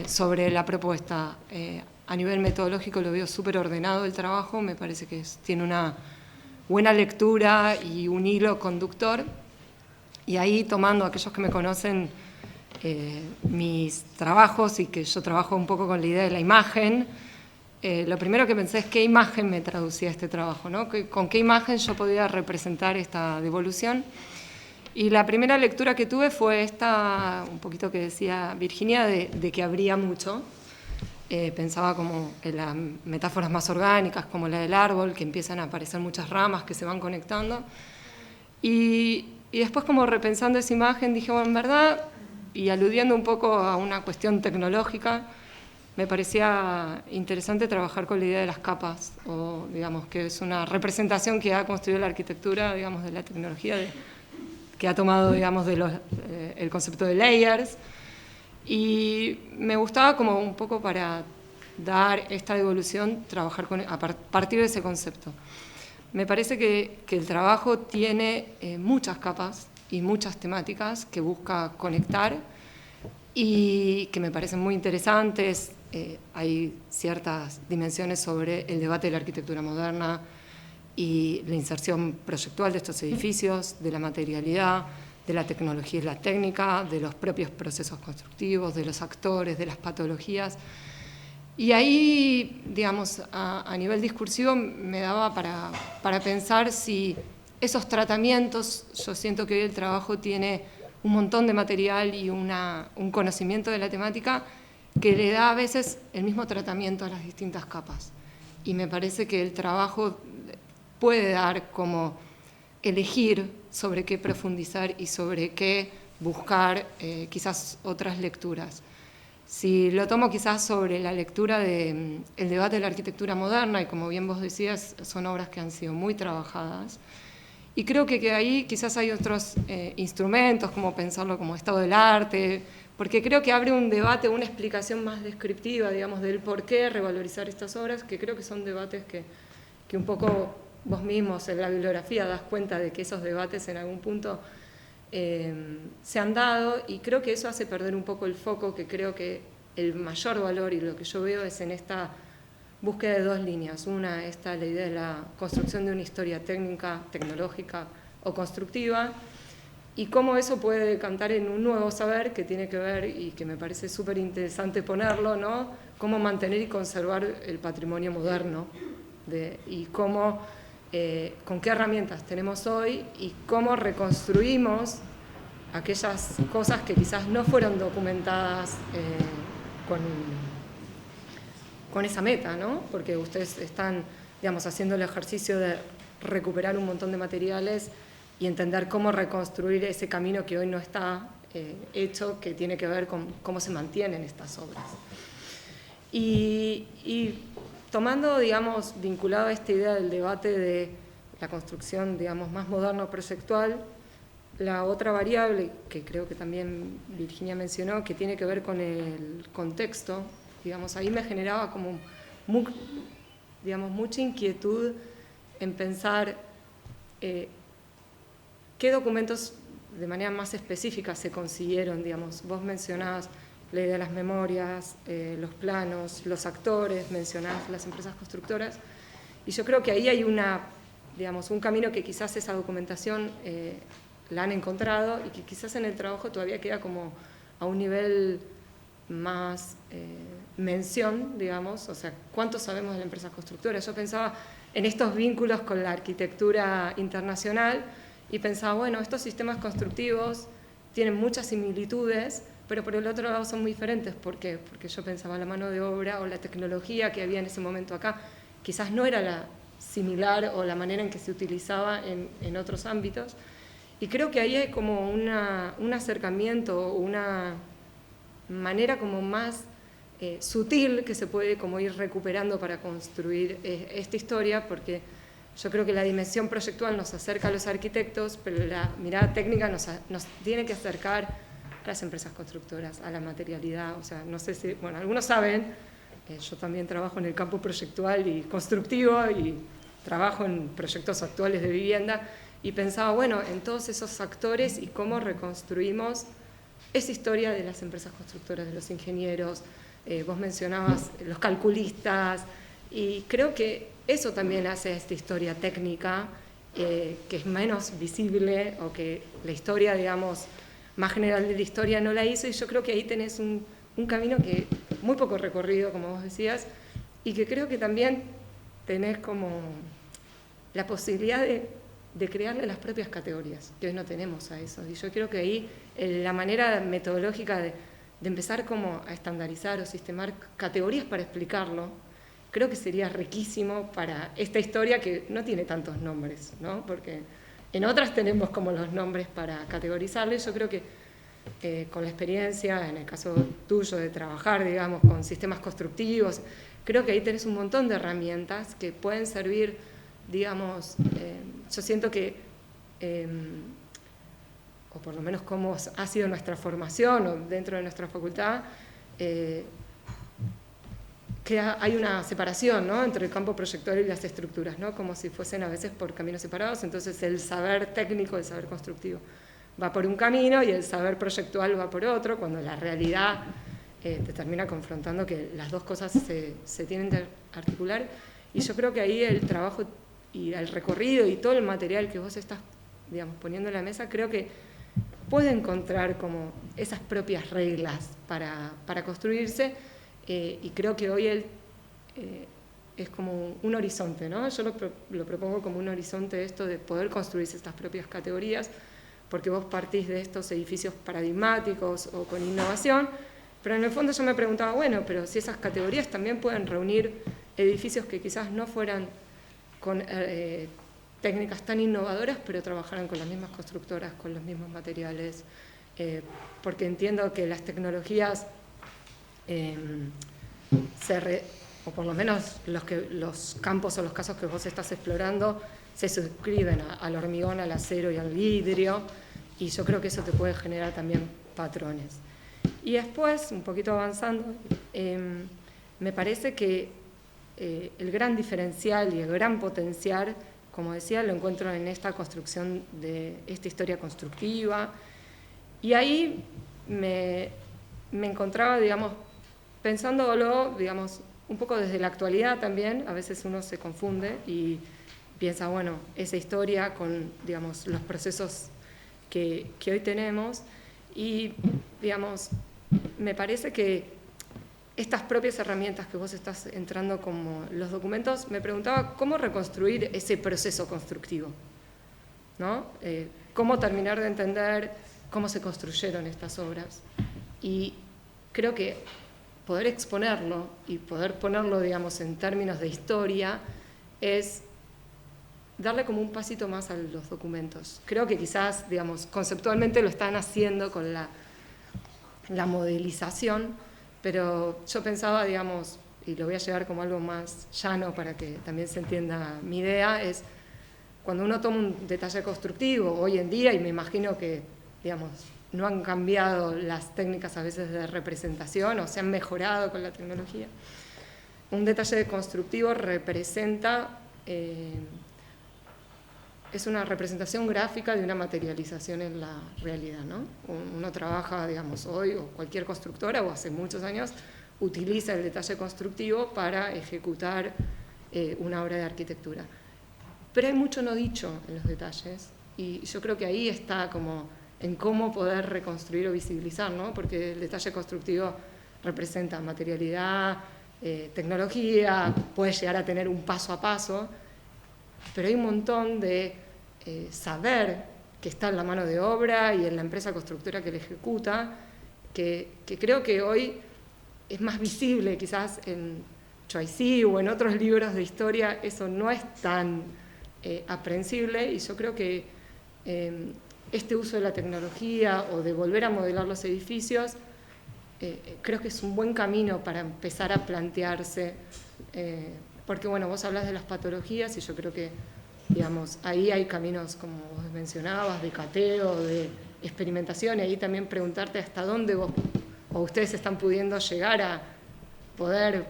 sobre la propuesta. A nivel metodológico lo veo súper ordenado el trabajo, me parece que tiene una buena lectura y un hilo conductor. Y ahí tomando, aquellos que me conocen, mis trabajos y que yo trabajo un poco con la idea de la imagen, lo primero que pensé es qué imagen me traducía este trabajo, ¿no? Con qué imagen yo podía representar esta devolución. Y la primera lectura que tuve fue esta, un poquito que decía Virginia, de que habría mucho. Pensaba como en las metáforas más orgánicas, como la del árbol, que empiezan a aparecer muchas ramas que se van conectando. Y después, como repensando esa imagen, dije, bueno, en verdad, y aludiendo un poco a una cuestión tecnológica, me parecía interesante trabajar con la idea de las capas, o digamos que es una representación que ha construido la arquitectura, digamos, de la tecnología, que ha tomado, digamos, el concepto de layers. Y me gustaba como un poco para dar esta devolución, trabajar a partir de ese concepto. Me parece que el trabajo tiene muchas capas y muchas temáticas que busca conectar y que me parecen muy interesantes. Hay ciertas dimensiones sobre el debate de la arquitectura moderna y la inserción proyectual de estos edificios, de la materialidad, de la tecnología y la técnica, de los propios procesos constructivos, de los actores, de las patologías. Y ahí, digamos, a nivel discursivo me daba para pensar si esos tratamientos, yo siento que hoy el trabajo tiene un montón de material y un conocimiento de la temática que le da a veces el mismo tratamiento a las distintas capas. Y me parece que el trabajo puede dar como elegir sobre qué profundizar y sobre qué buscar quizás otras lecturas. Si lo tomo quizás sobre la lectura del debate de la arquitectura moderna, y como bien vos decías, son obras que han sido muy trabajadas, y creo que ahí quizás hay otros instrumentos, como pensarlo como estado del arte, porque creo que abre un debate, una explicación más descriptiva, digamos, del por qué revalorizar estas obras, que creo que son debates que un poco vos mismos en la bibliografía das cuenta de que esos debates en algún punto se han dado, y creo que eso hace perder un poco el foco, que creo que el mayor valor y lo que yo veo es en esta búsqueda de dos líneas. Una, la idea de la construcción de una historia técnica, tecnológica o constructiva, y cómo eso puede decantar en un nuevo saber que tiene que ver, y que me parece súper interesante ponerlo, ¿no? Cómo mantener y conservar el patrimonio moderno, y cómo, con qué herramientas tenemos hoy, y cómo reconstruimos aquellas cosas que quizás no fueron documentadas con esa meta, ¿no? Porque ustedes están, digamos, haciendo el ejercicio de recuperar un montón de materiales y entender cómo reconstruir ese camino que hoy no está hecho, que tiene que ver con cómo se mantienen estas obras. Y tomando, digamos, vinculado a esta idea del debate de la construcción, digamos, más moderno-proyectual, la otra variable, que creo que también Virginia mencionó, que tiene que ver con el contexto, digamos, ahí me generaba como mucha inquietud en pensar qué documentos de manera más específica se consiguieron, digamos. Vos mencionabas la idea de las memorias, los planos, los actores, mencionabas las empresas constructoras, y yo creo que ahí hay un camino que quizás esa documentación la han encontrado, y que quizás en el trabajo todavía queda como a un nivel más mención, digamos, o sea, ¿cuánto sabemos de la empresa constructora? Yo pensaba en estos vínculos con la arquitectura internacional y pensaba, bueno, estos sistemas constructivos tienen muchas similitudes, pero por el otro lado son muy diferentes. ¿Por qué? Porque yo pensaba la mano de obra o la tecnología que había en ese momento acá, quizás no era la similar o la manera en que se utilizaba en otros ámbitos. Y creo que ahí hay como un acercamiento, una manera como más sutil que se puede como ir recuperando para construir esta historia, porque yo creo que la dimensión proyectual nos acerca a los arquitectos, pero la mirada técnica nos tiene que acercar a las empresas constructoras, a la materialidad. O sea, no sé si, bueno, algunos saben, yo también trabajo en el campo proyectual y constructivo y trabajo en proyectos actuales de vivienda, y pensaba, bueno, en todos esos actores y cómo reconstruimos esa historia de las empresas constructoras, de los ingenieros, vos mencionabas los calculistas, y creo que eso también hace esta historia técnica, que es menos visible, o que la historia, digamos, más general de la historia no la hizo, y yo creo que ahí tenés un camino que muy poco recorrido, como vos decías, y que creo que también tenés como la posibilidad de crearle las propias categorías, que hoy no tenemos a eso. Y yo creo que ahí la manera metodológica de empezar como a estandarizar o sistemar categorías para explicarlo, creo que sería riquísimo para esta historia que no tiene tantos nombres, ¿no? Porque en otras tenemos como los nombres para categorizarlo, y yo creo que con la experiencia, en el caso tuyo de trabajar, digamos, con sistemas constructivos, creo que ahí tenés un montón de herramientas que pueden servir, digamos, yo siento que, o por lo menos cómo ha sido nuestra formación o dentro de nuestra facultad, que hay una separación, ¿no?, entre el campo proyectual y las estructuras, ¿no?, como si fuesen a veces por caminos separados. Entonces el saber técnico, el saber constructivo va por un camino y el saber proyectual va por otro, cuando la realidad te termina confrontando que las dos cosas se tienen que articular. Y yo creo que ahí el trabajo el recorrido y todo el material que vos estás, digamos, poniendo en la mesa, creo que puede encontrar como esas propias reglas para construirse, y creo que hoy él es como un horizonte, ¿no? Yo lo propongo como un horizonte esto de poder construirse estas propias categorías, porque vos partís de estos edificios paradigmáticos o con innovación, pero en el fondo yo me preguntaba, bueno, pero si esas categorías también pueden reunir edificios que quizás no fueran con técnicas tan innovadoras, pero trabajaran con las mismas constructoras, con los mismos materiales, porque entiendo que las tecnologías, o por lo menos los campos o los casos que vos estás explorando, se suscriben al hormigón, al acero y al vidrio, y yo creo que eso te puede generar también patrones. Y después, un poquito avanzando, me parece que el gran diferencial y el gran potencial, como decía, lo encuentro en esta construcción de esta historia constructiva, y ahí me encontraba, digamos, pensándolo, digamos, un poco desde la actualidad también. A veces uno se confunde y piensa, bueno, esa historia con, digamos, los procesos que hoy tenemos, y, digamos, me parece que estas propias herramientas que vos estás entrando como los documentos, me preguntaba cómo reconstruir ese proceso constructivo, ¿no? Cómo terminar de entender cómo se construyeron estas obras. Y creo que poder exponerlo y poder ponerlo, digamos, en términos de historia es darle como un pasito más a los documentos. Creo que quizás, digamos, conceptualmente lo están haciendo con la modelización, pero yo pensaba, digamos, y lo voy a llevar como algo más llano para que también se entienda mi idea, es cuando uno toma un detalle constructivo hoy en día, y me imagino que, digamos, no han cambiado las técnicas a veces de representación o se han mejorado con la tecnología, un detalle constructivo representa, es una representación gráfica de una materialización en la realidad, ¿no? Uno trabaja, digamos, hoy, o cualquier constructora, o hace muchos años, utiliza el detalle constructivo para ejecutar una obra de arquitectura. Pero hay mucho no dicho en los detalles, y yo creo que ahí está como en cómo poder reconstruir o visibilizar, ¿no? Porque el detalle constructivo representa materialidad, tecnología, puede llegar a tener un paso a paso, pero hay un montón de saber que está en la mano de obra y en la empresa constructora que lo ejecuta, que creo que hoy es más visible. Quizás en Choisy o en otros libros de historia eso no es tan aprehensible, y yo creo que este uso de la tecnología o de volver a modelar los edificios, creo que es un buen camino para empezar a plantearse, porque bueno, vos hablas de las patologías y yo creo que, digamos, ahí hay caminos, como vos mencionabas, de cateo, de experimentación, y ahí también preguntarte hasta dónde vos o ustedes están pudiendo llegar a poder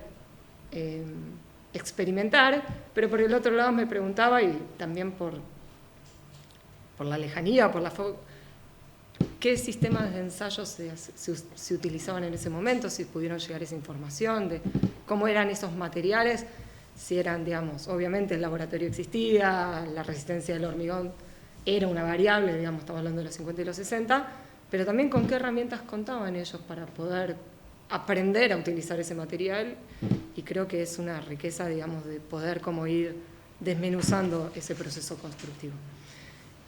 experimentar, pero por el otro lado me preguntaba, y también por la lejanía, qué sistemas de ensayo se utilizaban en ese momento, si pudieron llegar a esa información, de cómo eran esos materiales, si eran, digamos, obviamente el laboratorio existía, la resistencia del hormigón era una variable, digamos, estamos hablando de los 50 y los 60, pero también con qué herramientas contaban ellos para poder aprender a utilizar ese material, y creo que es una riqueza, digamos, de poder como ir desmenuzando ese proceso constructivo.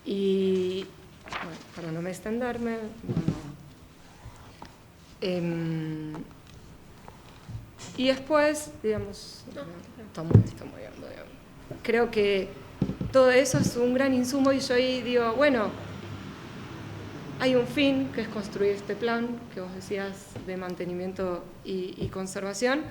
Y, bueno, para no me extenderme, y después, digamos, creo que todo eso es un gran insumo, y yo ahí digo, bueno, hay un fin, que es construir este plan que vos decías de mantenimiento y conservación,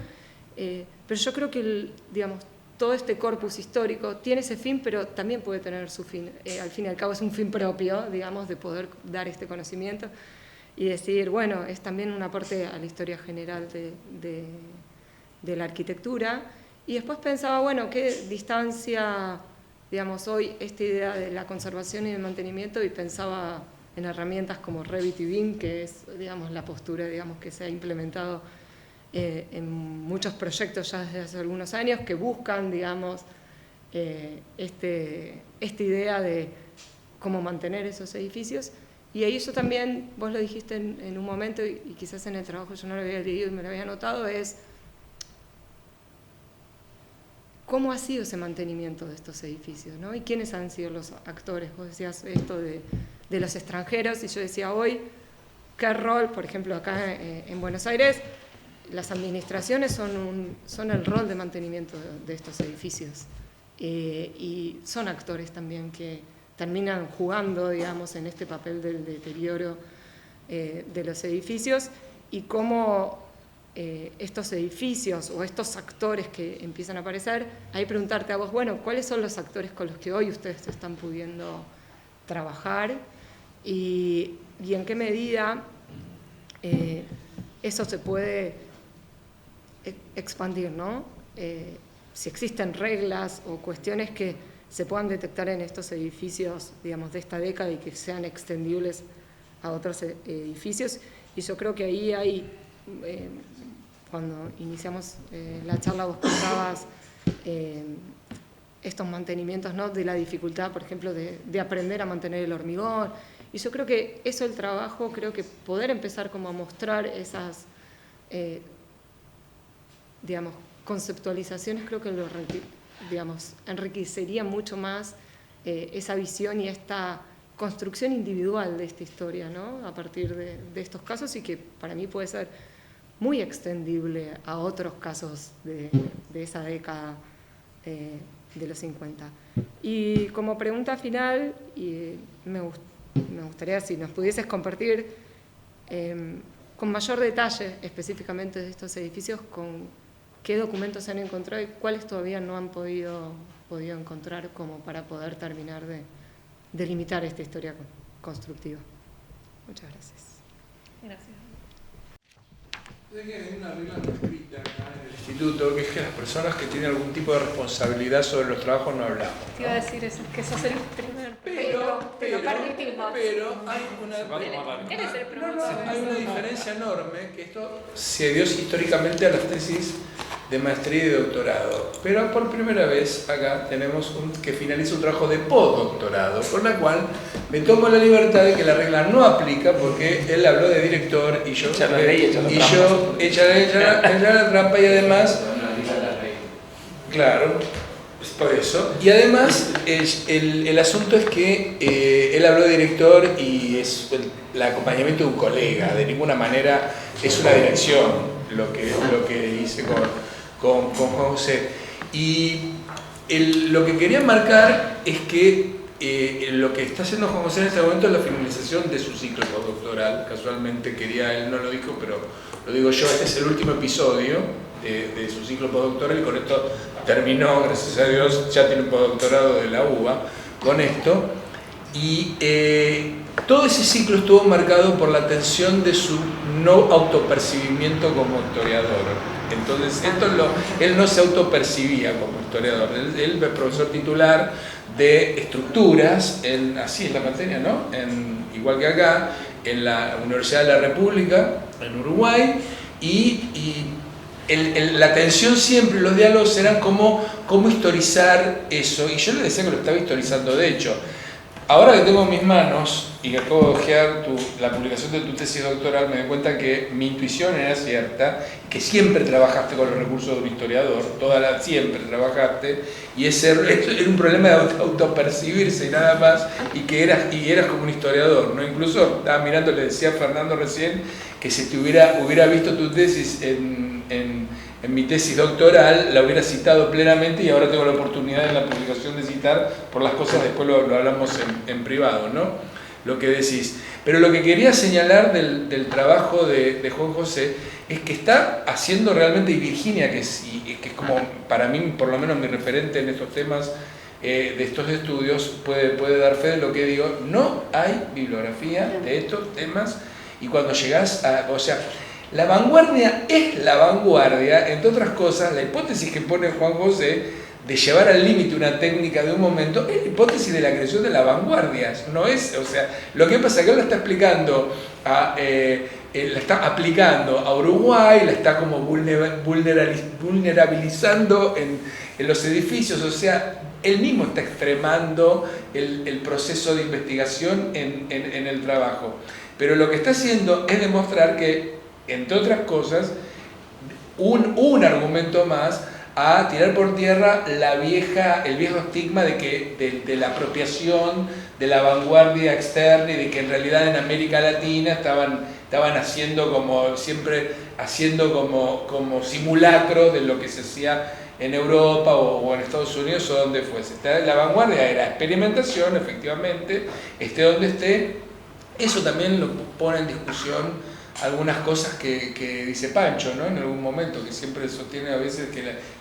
pero yo creo que, digamos, todo este corpus histórico tiene ese fin, pero también puede tener su fin. Al fin y al cabo es un fin propio, digamos, de poder dar este conocimiento y decir, bueno, es también un aporte a la historia general de la arquitectura. Y después pensaba, bueno, qué distancia, digamos, hoy esta idea de la conservación y del mantenimiento, y pensaba en herramientas como Revit y BIM, que es, digamos, la postura, digamos, que se ha implementado en muchos proyectos ya desde hace algunos años, que buscan, digamos, esta idea de cómo mantener esos edificios. Y ahí yo también, vos lo dijiste en un momento, y quizás en el trabajo yo no lo había leído y me lo había notado, es cómo ha sido ese mantenimiento de estos edificios, ¿no? Y quiénes han sido los actores. Vos decías esto de los extranjeros, y yo decía hoy, ¿qué rol, por ejemplo, acá en Buenos Aires, las administraciones son el rol de mantenimiento de estos edificios? Y son actores también que terminan jugando, digamos, en este papel del deterioro de los edificios, y cómo estos edificios o estos actores que empiezan a aparecer, ahí preguntarte a vos, bueno, ¿cuáles son los actores con los que hoy ustedes están pudiendo trabajar? Y en qué medida eso se puede expandir, ¿no? Si existen reglas o cuestiones que se puedan detectar en estos edificios, digamos, de esta década y que sean extendibles a otros edificios. Y yo creo que ahí hay, cuando iniciamos la charla vos contabas estos mantenimientos, ¿no? De la dificultad, por ejemplo, de aprender a mantener el hormigón. Y yo creo que eso, el trabajo, creo que poder empezar como a mostrar esas, digamos, conceptualizaciones, creo que digamos, enriquecería mucho más esa visión y esta construcción individual de esta historia, ¿no? A partir de estos casos, y que para mí puede ser muy extendible a otros casos de esa década de los 50. Y como pregunta final, me gustaría si nos pudieses compartir con mayor detalle específicamente de estos edificios, con qué documentos se han encontrado y cuáles todavía no han podido encontrar, como para poder terminar de delimitar esta historia constructiva. Muchas gracias. Gracias. Hay una regla no escrita acá en el instituto, que es que las personas que tienen algún tipo de responsabilidad sobre los trabajos no hablamos, ¿no? Te iba a decir eso, que sos el primero. Pero hay una diferencia enorme, que esto se dio históricamente a las tesis de maestría y de doctorado, pero por primera vez acá tenemos que finaliza un trabajo de postdoctorado, con la cual me tomo la libertad de que la regla no aplica, porque él habló de director y yo echa la trampa, y además, claro, es por eso, y además el asunto es que él habló de director y es el acompañamiento de un colega, de ninguna manera es una dirección lo que hice con Juan José. Y lo que quería marcar es que lo que está haciendo Juan José en este momento es la finalización de su ciclo postdoctoral. Casualmente él no lo dijo, pero lo digo yo, este es el último episodio de su ciclo postdoctoral, y con esto terminó, gracias a Dios, ya tiene un postdoctorado de la UBA con esto. Y todo ese ciclo estuvo marcado por la tensión de su no autopercibimiento como historiador. Entonces, él no se autopercibía como historiador. Él es profesor titular de estructuras, así es la materia, ¿no? Igual que acá, en la Universidad de la República, en Uruguay, y la tensión siempre, los diálogos eran cómo historizar eso, y yo le decía que lo estaba historizando. De hecho, ahora que tengo en mis manos y que acabo de ojear la publicación de tu tesis doctoral, me doy cuenta que mi intuición era cierta, que siempre trabajaste con los recursos de un historiador, siempre trabajaste, y ese era un problema de autopercibirse y nada más, y que eras como un historiador, ¿no? Incluso estaba mirando, le decía a Fernando recién, que si te hubiera visto tu tesis en mi tesis doctoral, la hubiera citado plenamente, y ahora tengo la oportunidad en la publicación de citar por las cosas, después lo hablamos en privado, ¿no? Lo que decís. Pero lo que quería señalar del trabajo de Juan José es que está haciendo realmente, y Virginia, que es como para mí, por lo menos mi referente en estos temas, de estos estudios, puede dar fe de lo que digo. No hay bibliografía de estos temas, y cuando llegás o sea, la vanguardia es la vanguardia, entre otras cosas, la hipótesis que pone Juan José de llevar al límite una técnica de un momento es la hipótesis de la creación de las vanguardias, no es, o sea, lo que pasa es que él lo está explicando, la está aplicando a Uruguay, la está como vulnerabilizando en los edificios, o sea, él mismo está extremando el proceso de investigación en el trabajo. Pero lo que está haciendo es demostrar que, entre otras cosas, un argumento más a tirar por tierra el viejo estigma de la apropiación, de la vanguardia externa y de que en realidad en América Latina estaban haciendo como simulacro de lo que se hacía en Europa o en Estados Unidos o donde fuese. La vanguardia era experimentación, efectivamente, esté donde esté. Eso también lo pone en discusión algunas cosas que dice Pancho, ¿no? En algún momento, que siempre sostiene a veces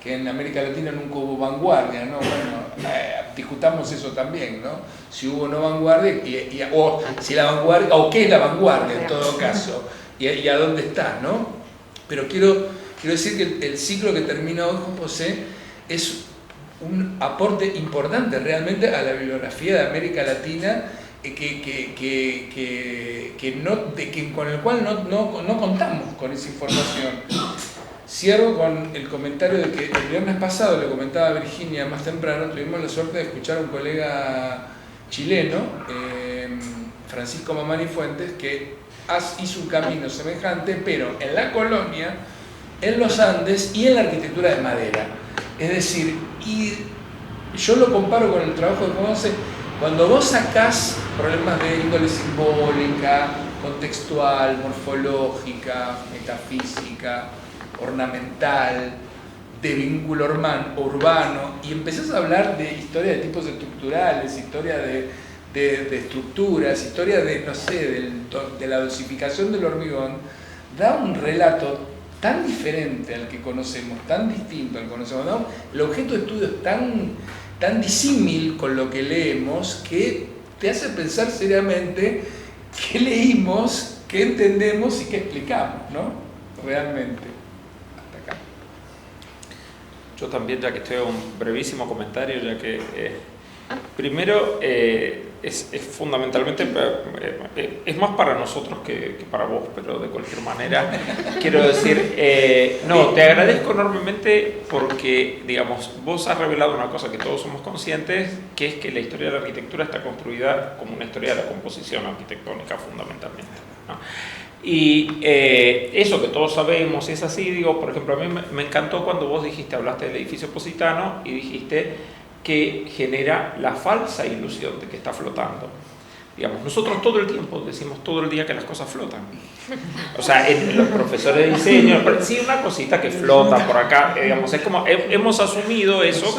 que en América Latina nunca hubo vanguardia, ¿no? Bueno, discutamos eso también, ¿no? Si hubo o no vanguardia, o si la vanguardia, o qué es la vanguardia en todo caso, y a dónde está, ¿no? Pero quiero decir que el ciclo que termina hoy Juan José es un aporte importante realmente a la bibliografía de América Latina, con el cual no contamos con esa información. Cierro con el comentario de que el viernes pasado, le comentaba a Virginia más temprano, tuvimos la suerte de escuchar a un colega chileno, Francisco Mamani Fuentes, que hizo un camino semejante, pero en la colonia, en los Andes y en la arquitectura de madera. Es decir, y yo lo comparo con el trabajo de Juan José. Cuando vos sacás problemas de índole simbólica, contextual, morfológica, metafísica, ornamental, de vínculo urbano, y empezás a hablar de historia de tipos estructurales, historia de estructuras, historia de, no sé, de la dosificación del hormigón, da un relato tan diferente al que conocemos, tan distinto al que conocemos, ¿no? El objeto de estudio es tan disímil con lo que leemos que te hace pensar seriamente qué leímos, qué entendemos y qué explicamos, ¿no? Realmente. Hasta acá. Yo también, ya que estoy, un brevísimo comentario, ya que primero es fundamentalmente, es más para nosotros que para vos, pero de cualquier manera quiero decir, no, te agradezco enormemente porque, digamos, vos has revelado una cosa que todos somos conscientes, que es que la historia de la arquitectura está construida como una historia de la composición arquitectónica fundamentalmente, ¿no? Y eso que todos sabemos es así. Digo, por ejemplo, a mí me encantó cuando vos hablaste del edificio Positano y dijiste que genera la falsa ilusión de que está flotando. Digamos, nosotros todo el tiempo decimos todo el día que las cosas flotan. O sea, los profesores de diseño, sí, una cosita que flota por acá, digamos, es como, hemos asumido eso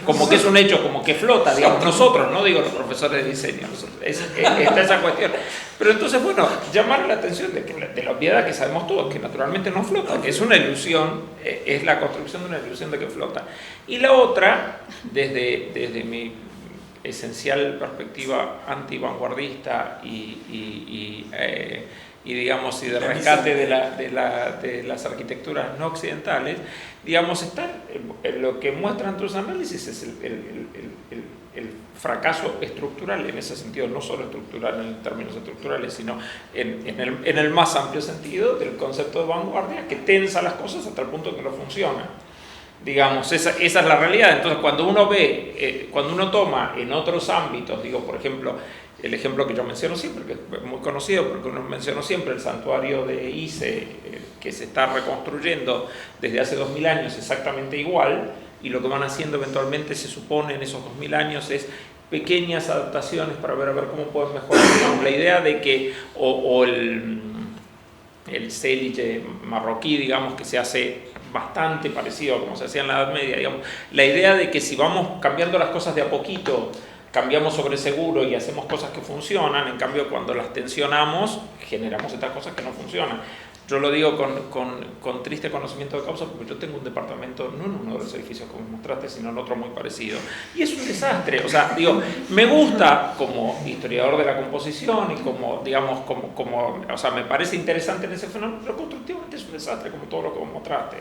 como que es un hecho, como que flota, digamos, nosotros, no digo los profesores de diseño, está esa cuestión. Pero entonces, bueno, llamar la atención de la obviedad que sabemos todos, que naturalmente no flota, que es una ilusión, es la construcción de una ilusión de que flota. Y la otra, desde mi esencial perspectiva anti-vanguardista y digamos, y de rescate de las arquitecturas no occidentales, digamos, lo que muestran tus análisis es el fracaso estructural en ese sentido, no solo estructural en términos estructurales, sino en el más amplio sentido del concepto de vanguardia, que tensa las cosas hasta el punto que no funciona. Digamos, esa es la realidad. Entonces, cuando uno toma en otros ámbitos, digo, por ejemplo, el ejemplo que yo menciono siempre, que es muy conocido, porque uno menciono siempre el santuario de Ise, que se está reconstruyendo desde hace 2000 años exactamente igual, y lo que van haciendo eventualmente, se supone, en esos 2000 años es pequeñas adaptaciones para ver cómo pueden mejorar. Digamos, la idea de que, el céliche marroquí, digamos, que se hace bastante parecido a como se hacía en la Edad Media, digamos, la idea de que si vamos cambiando las cosas de a poquito, cambiamos sobre seguro y hacemos cosas que funcionan, en cambio cuando las tensionamos, generamos estas cosas que no funcionan. Yo lo digo con triste conocimiento de causa porque yo tengo un departamento, no en uno de los edificios como mostraste, sino en otro muy parecido. Y es un desastre. O sea, digo, me gusta como historiador de la composición y como, digamos, o sea, me parece interesante en ese fenómeno, pero constructivamente es un desastre como todo lo que vos mostraste.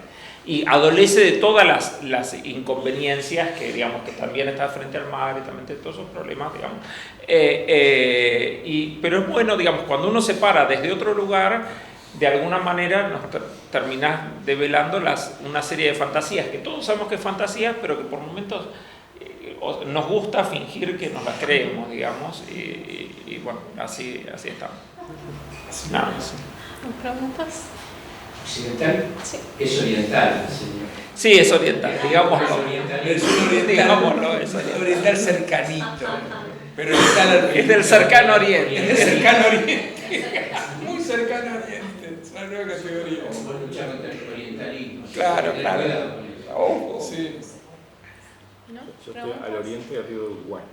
Y adolece de todas las inconveniencias que, digamos, que también está frente al mar y también de todos esos problemas, digamos. Pero es bueno, digamos, cuando uno se para desde otro lugar, de alguna manera nos terminás develando una serie de fantasías, que todos sabemos que es fantasías, pero que por momentos nos gusta fingir que nos la creemos, digamos, y bueno, así estamos. Nada más. ¿Preguntas? ¿Occidental? Sí. Es oriental, señor. Sí, es oriental, digámoslo. Es un oriental, Digámoslo, es oriental. oriental cercanito. Pero oriental Es del cercano oriente. Es del cercano oriente. Muy cercano oriente. Es una nueva categoría. Vos luchás contra el orientalismo. Claro, Ten claro. cuidado con eso. Oh, Sí. ¿No? Yo estoy ¿Preguntas? al oriente del río de Uruguay.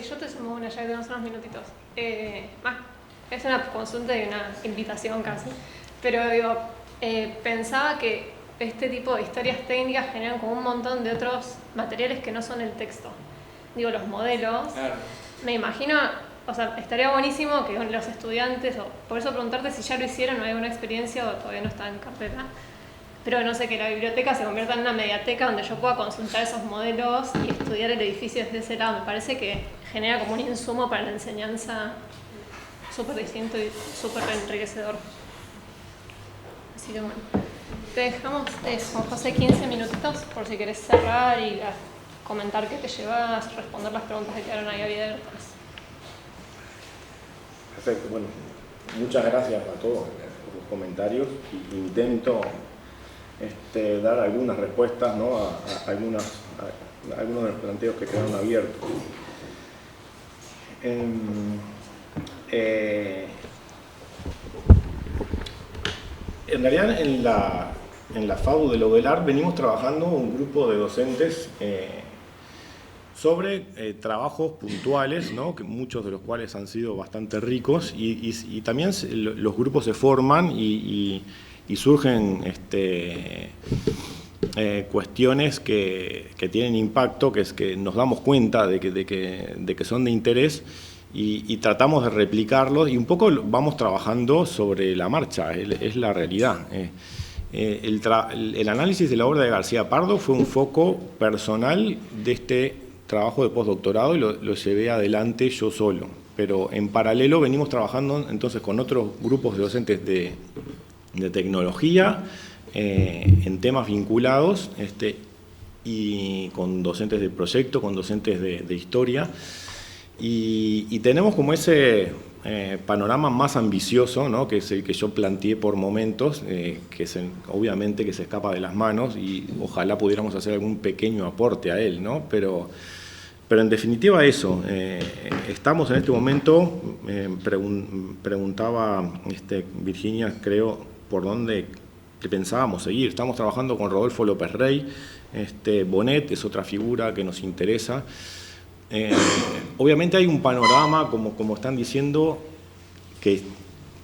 Yo te sumo una, ya que tenemos unos minutitos. Es una consulta y una invitación casi, pero digo, pensaba que este tipo de historias técnicas generan como un montón de otros materiales que no son el texto. Digo, los modelos, Claro. me imagino, o sea, estaría buenísimo que los estudiantes, o por eso preguntarte si ya lo hicieron o hay alguna experiencia o todavía no está en carpeta, pero no sé, que la biblioteca se convierta en una mediateca donde yo pueda consultar esos modelos y estudiar el edificio desde ese lado. Me parece que genera como un insumo para la enseñanza súper distinto y súper enriquecedor. Así que bueno, te dejamos Juan José 15 minutitos por si querés cerrar y comentar qué te llevas, responder las preguntas que quedaron ahí abiertas. Perfecto, bueno, muchas gracias a todos por los comentarios. Intento dar algunas respuestas, ¿no? a algunos de los planteos que quedaron abiertos. En realidad en la FAU de Lodelar venimos trabajando un grupo de docentes sobre trabajos puntuales, ¿no? Que muchos de los cuales han sido bastante ricos y también los grupos se forman y surgen cuestiones que tienen impacto, que es que nos damos cuenta de que son de interés y tratamos de replicarlos y un poco vamos trabajando sobre la marcha, es la realidad. El análisis de la obra de García Pardo fue un foco personal de este trabajo de postdoctorado y lo llevé adelante yo solo, pero en paralelo venimos trabajando entonces con otros grupos de docentes de tecnología, en temas vinculados, y con docentes de proyecto, con docentes de historia, y tenemos como ese panorama más ambicioso, ¿no? Que es el que yo planteé por momentos, obviamente que se escapa de las manos y ojalá pudiéramos hacer algún pequeño aporte a él, ¿no? Pero en definitiva eso, estamos en este momento, preguntaba Virginia, creo, por dónde pensábamos seguir. Estamos trabajando con Rodolfo López Rey, Bonet es otra figura que nos interesa. Obviamente hay un panorama, como están diciendo, que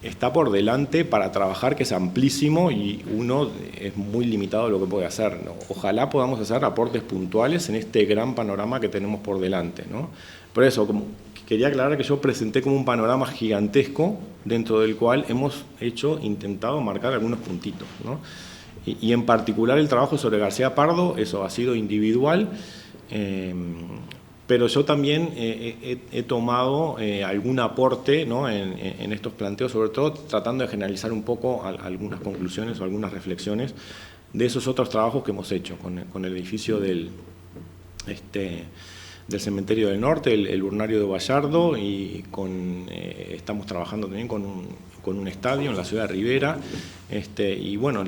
está por delante para trabajar, que es amplísimo y uno es muy limitado a lo que puede hacer, ¿no? Ojalá podamos hacer aportes puntuales en este gran panorama que tenemos por delante, ¿no? Por eso, quería aclarar que yo presenté como un panorama gigantesco dentro del cual hemos intentado marcar algunos puntitos, ¿no? Y en particular el trabajo sobre García Pardo, eso ha sido individual, pero yo también he tomado algún aporte, ¿no? en estos planteos, sobre todo tratando de generalizar un poco algunas conclusiones o algunas reflexiones de esos otros trabajos que hemos hecho con el edificio del Cementerio del Norte, el Urnario de Vallardo, y estamos trabajando también con un estadio en la ciudad de Rivera, y bueno,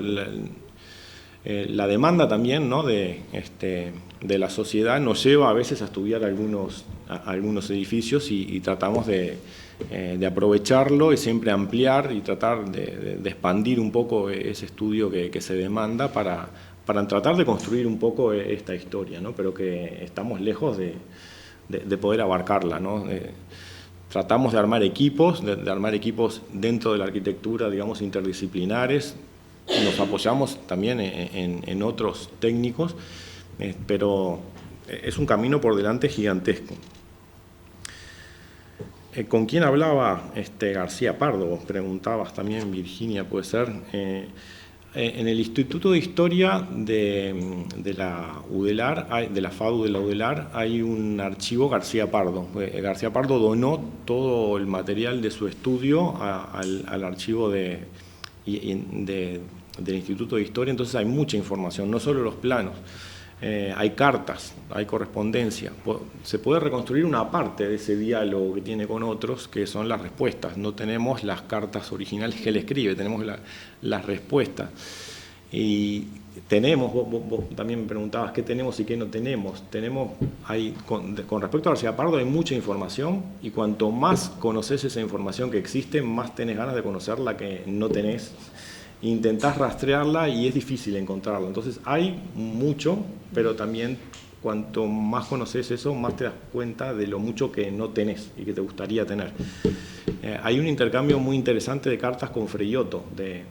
la demanda también, ¿no? de la sociedad nos lleva a veces a estudiar algunos edificios y tratamos de aprovecharlo y siempre ampliar y tratar de expandir un poco ese estudio que se demanda para tratar de construir un poco esta historia, ¿no? Pero que estamos lejos de poder abarcarla, ¿no? Tratamos de armar equipos, de armar equipos dentro de la arquitectura, digamos, interdisciplinares. Nos apoyamos también en otros técnicos, pero es un camino por delante gigantesco. ¿Con quién hablaba García Pardo? Preguntabas también, Virginia, puede ser. En el Instituto de Historia de la UDELAR, de la FAU de la UDELAR, hay un archivo García Pardo. García Pardo donó todo el material de su estudio al archivo del Instituto de Historia, entonces hay mucha información, no solo los planos. hay cartas, hay correspondencia. Se puede reconstruir una parte de ese diálogo que tiene con otros, que son las respuestas. No tenemos las cartas originales que él escribe, tenemos las respuestas. Y tenemos, vos también me preguntabas qué tenemos y qué no tenemos. Con respecto a García Pardo hay mucha información, y cuanto más conoces esa información que existe, más tenés ganas de conocer la que no tenés. Intentás rastrearla y es difícil encontrarla. Entonces hay mucho, pero también cuanto más conoces eso, más te das cuenta de lo mucho que no tenés y que te gustaría tener. Hay un intercambio muy interesante de cartas con Freyotto, de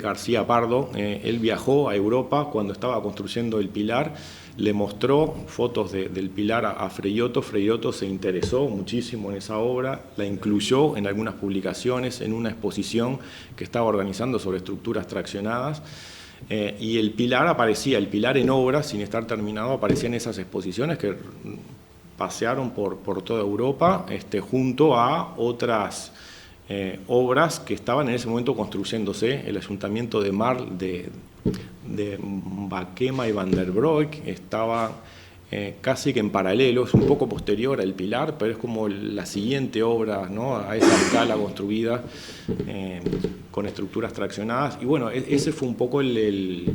García Pardo. Él viajó a Europa cuando estaba construyendo el Pilar, le mostró fotos del Pilar a Freyotto. Freyotto se interesó muchísimo en esa obra, la incluyó en algunas publicaciones, en una exposición que estaba organizando sobre estructuras traccionadas, y el Pilar aparecía, el Pilar en obra, sin estar terminado, aparecía en esas exposiciones que pasearon por toda Europa, junto a otras obras que estaban en ese momento construyéndose. El Ayuntamiento de Marl, de Baquema y Van der Broek, estaba casi que en paralelo, es un poco posterior al Pilar, pero es como la siguiente obra, ¿no?, a esa escala construida con estructuras traccionadas. Y bueno, ese fue un poco el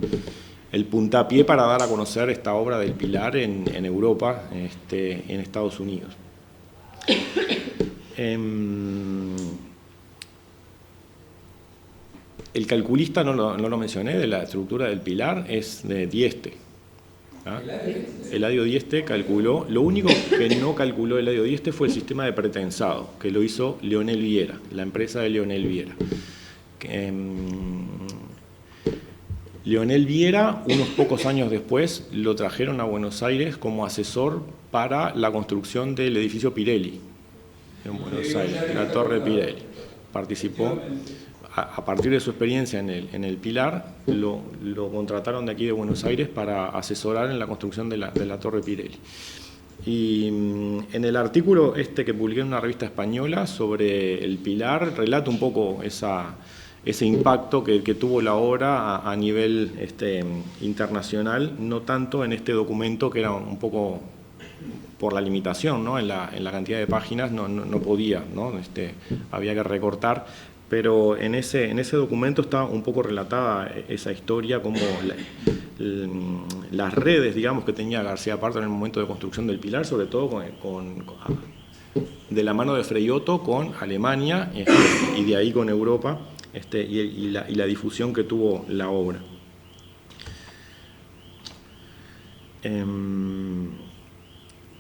puntapié para dar a conocer esta obra del Pilar en Europa, en Estados Unidos. El calculista, no lo mencioné, de la estructura del Pilar, es de Dieste. ¿Ah? Eladio Dieste calculó. Lo único que no calculó Eladio Dieste fue el sistema de pretensado, que lo hizo Leonel Viera, la empresa de Leonel Viera. Leonel Viera, unos pocos años después, lo trajeron a Buenos Aires como asesor para la construcción del edificio Pirelli, en Buenos Aires, la Torre Pirelli. Participó. A partir de su experiencia en el Pilar, lo contrataron de aquí de Buenos Aires para asesorar en la construcción de la Torre Pirelli. Y en el artículo que publiqué en una revista española sobre el Pilar, relato un poco ese impacto que tuvo la obra a nivel internacional, no tanto en este documento, que era un poco por la limitación, ¿no?, en la cantidad de páginas, no podía, ¿no?, había que recortar. Pero en ese documento está un poco relatada esa historia, como las redes, digamos, que tenía García Pardo en el momento de construcción del Pilar, sobre todo de la mano de Freyotto con Alemania, y de ahí con Europa, y la difusión que tuvo la obra.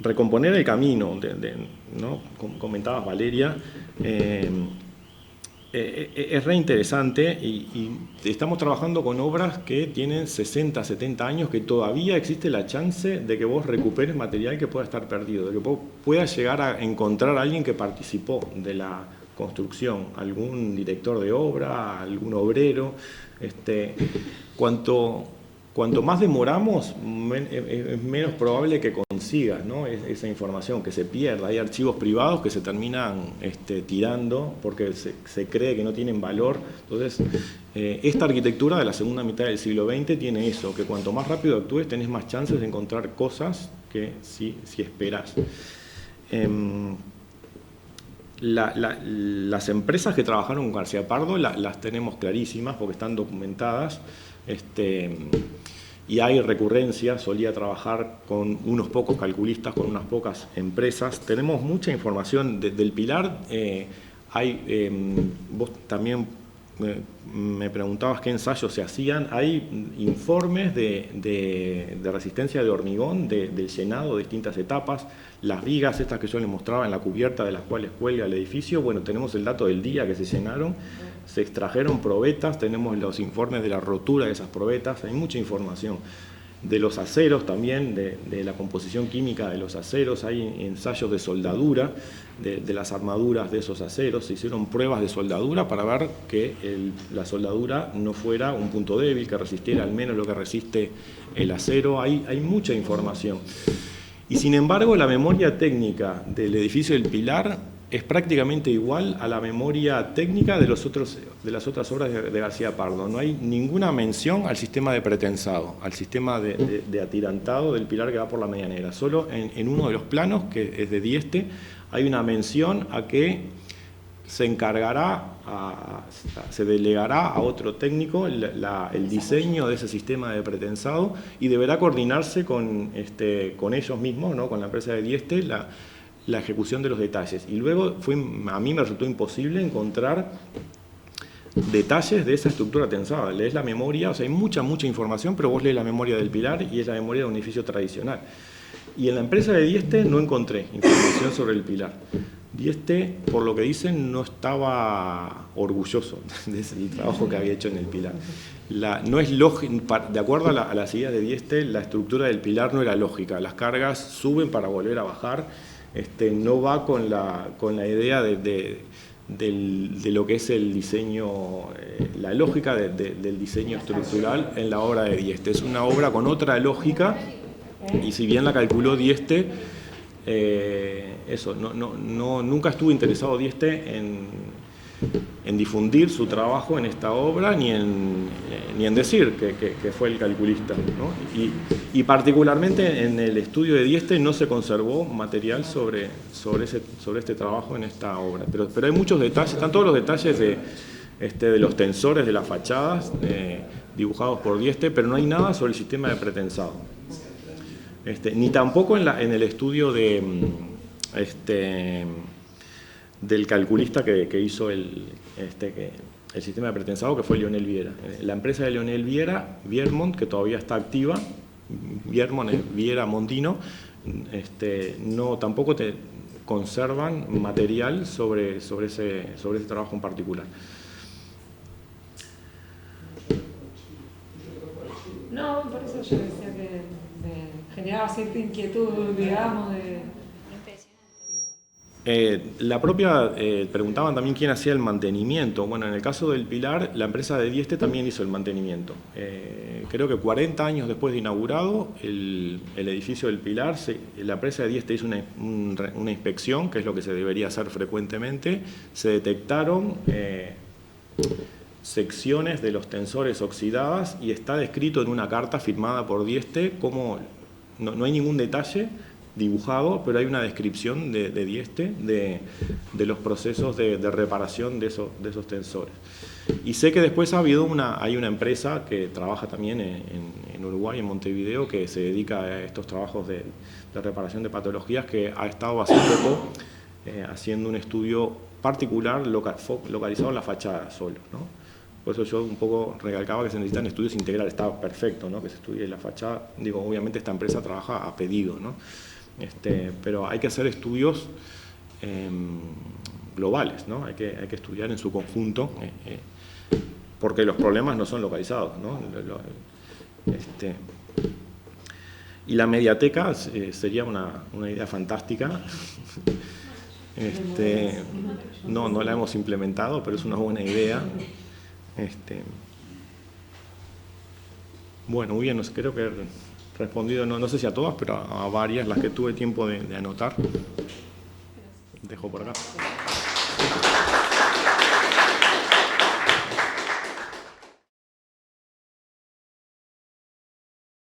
Recomponer el camino, ¿no?, comentabas, Valeria. Es re interesante, y estamos trabajando con obras que tienen 60, 70 años, que todavía existe la chance de que vos recuperes material que pueda estar perdido, de que vos puedas llegar a encontrar a alguien que participó de la construcción, algún director de obra, algún obrero. Cuanto más demoramos, es menos probable que consigas, ¿no?, esa información, que se pierda. Hay archivos privados que se terminan tirando porque se cree que no tienen valor. Entonces, esta arquitectura de la segunda mitad del siglo XX tiene eso, que cuanto más rápido actúes, tenés más chances de encontrar cosas que si esperás. Las empresas que trabajaron con García Pardo las tenemos clarísimas porque están documentadas. Y hay recurrencia, solía trabajar con unos pocos calculistas, con unas pocas empresas. Tenemos mucha información del Pilar. Vos también me preguntabas qué ensayos se hacían. Hay informes de resistencia de hormigón, del llenado de distintas etapas. Las vigas estas que yo les mostraba en la cubierta de las cuales cuelga el edificio, bueno, tenemos el dato del día que se llenaron. Se extrajeron probetas, tenemos los informes de la rotura de esas probetas, hay mucha información. De los aceros también, de la composición química de los aceros, hay ensayos de soldadura, de las armaduras de esos aceros. Se hicieron pruebas de soldadura para ver que la soldadura no fuera un punto débil, que resistiera al menos lo que resiste el acero. Hay mucha información. Y sin embargo, la memoria técnica del edificio del Pilar es prácticamente igual a la memoria técnica de las otras obras de García Pardo. No hay ninguna mención al sistema de pretensado, al sistema de atirantado del pilar que va por la medianera. Solo en uno de los planos, que es de Dieste, hay una mención a que se encargará, se delegará a otro técnico el diseño de ese sistema de pretensado y deberá coordinarse con ellos mismos, ¿no? Con la empresa de Dieste, la ejecución de los detalles. Y luego a mí me resultó imposible encontrar detalles de esa estructura tensada. Lees la memoria, o sea, hay mucha información, pero vos lees la memoria del pilar y es la memoria de un edificio tradicional. Y en la empresa de Dieste no encontré información sobre el pilar. Dieste, por lo que dicen, no estaba orgulloso del trabajo que había hecho en el pilar. No es lógico, de acuerdo a las ideas de Dieste, la estructura del pilar no era lógica. Las cargas suben para volver a bajar, no va con la idea de lo que es el diseño, la lógica del diseño estructural en la obra de Dieste. Es una obra con otra lógica, y si bien la calculó Dieste, nunca estuvo interesado Dieste en difundir su trabajo en esta obra, ni en decir que fue el calculista, ¿no? Y particularmente en el estudio de Dieste no se conservó material sobre este trabajo en esta obra. Pero hay muchos detalles, están todos los detalles de los tensores de las fachadas dibujados por Dieste, pero no hay nada sobre el sistema de pretensado. Ni tampoco en el estudio del calculista que hizo el sistema de pretensado, que fue Leonel Viera. La empresa de Leonel Viera, Viermont, que todavía está activa, Viermont es Viera Mondino, tampoco te conservan material sobre ese trabajo en particular. No, por eso yo decía que generaba cierta inquietud, digamos, La propia, preguntaban también quién hacía el mantenimiento. Bueno, en el caso del pilar, la empresa de Dieste también hizo el mantenimiento. Creo que 40 años después de inaugurado el edificio del pilar, la empresa de Dieste hizo una inspección, que es lo que se debería hacer frecuentemente. Se detectaron secciones de los tensores oxidadas y está descrito en una carta firmada por Dieste como no hay ningún detalle dibujado, pero hay una descripción de Dieste de los procesos de reparación de esos tensores. Y sé que después hay una empresa que trabaja también en Uruguay, en Montevideo, que se dedica a estos trabajos de reparación de patologías, que ha estado hace poco haciendo un estudio particular localizado en la fachada solo, ¿no? Por eso yo un poco recalcaba que se necesitan estudios integrales. Está perfecto, ¿no?, que se estudie la fachada. Digo, obviamente esta empresa trabaja a pedido, ¿no? Pero hay que hacer estudios globales, ¿no? Hay que estudiar en su conjunto, porque los problemas no son localizados, ¿no? Y la mediateca sería una idea fantástica. No la hemos implementado, pero es una buena idea. Bueno, muy bien, creo que he respondido, no sé si a todas, pero a varias, las que tuve tiempo de anotar. Dejo por acá.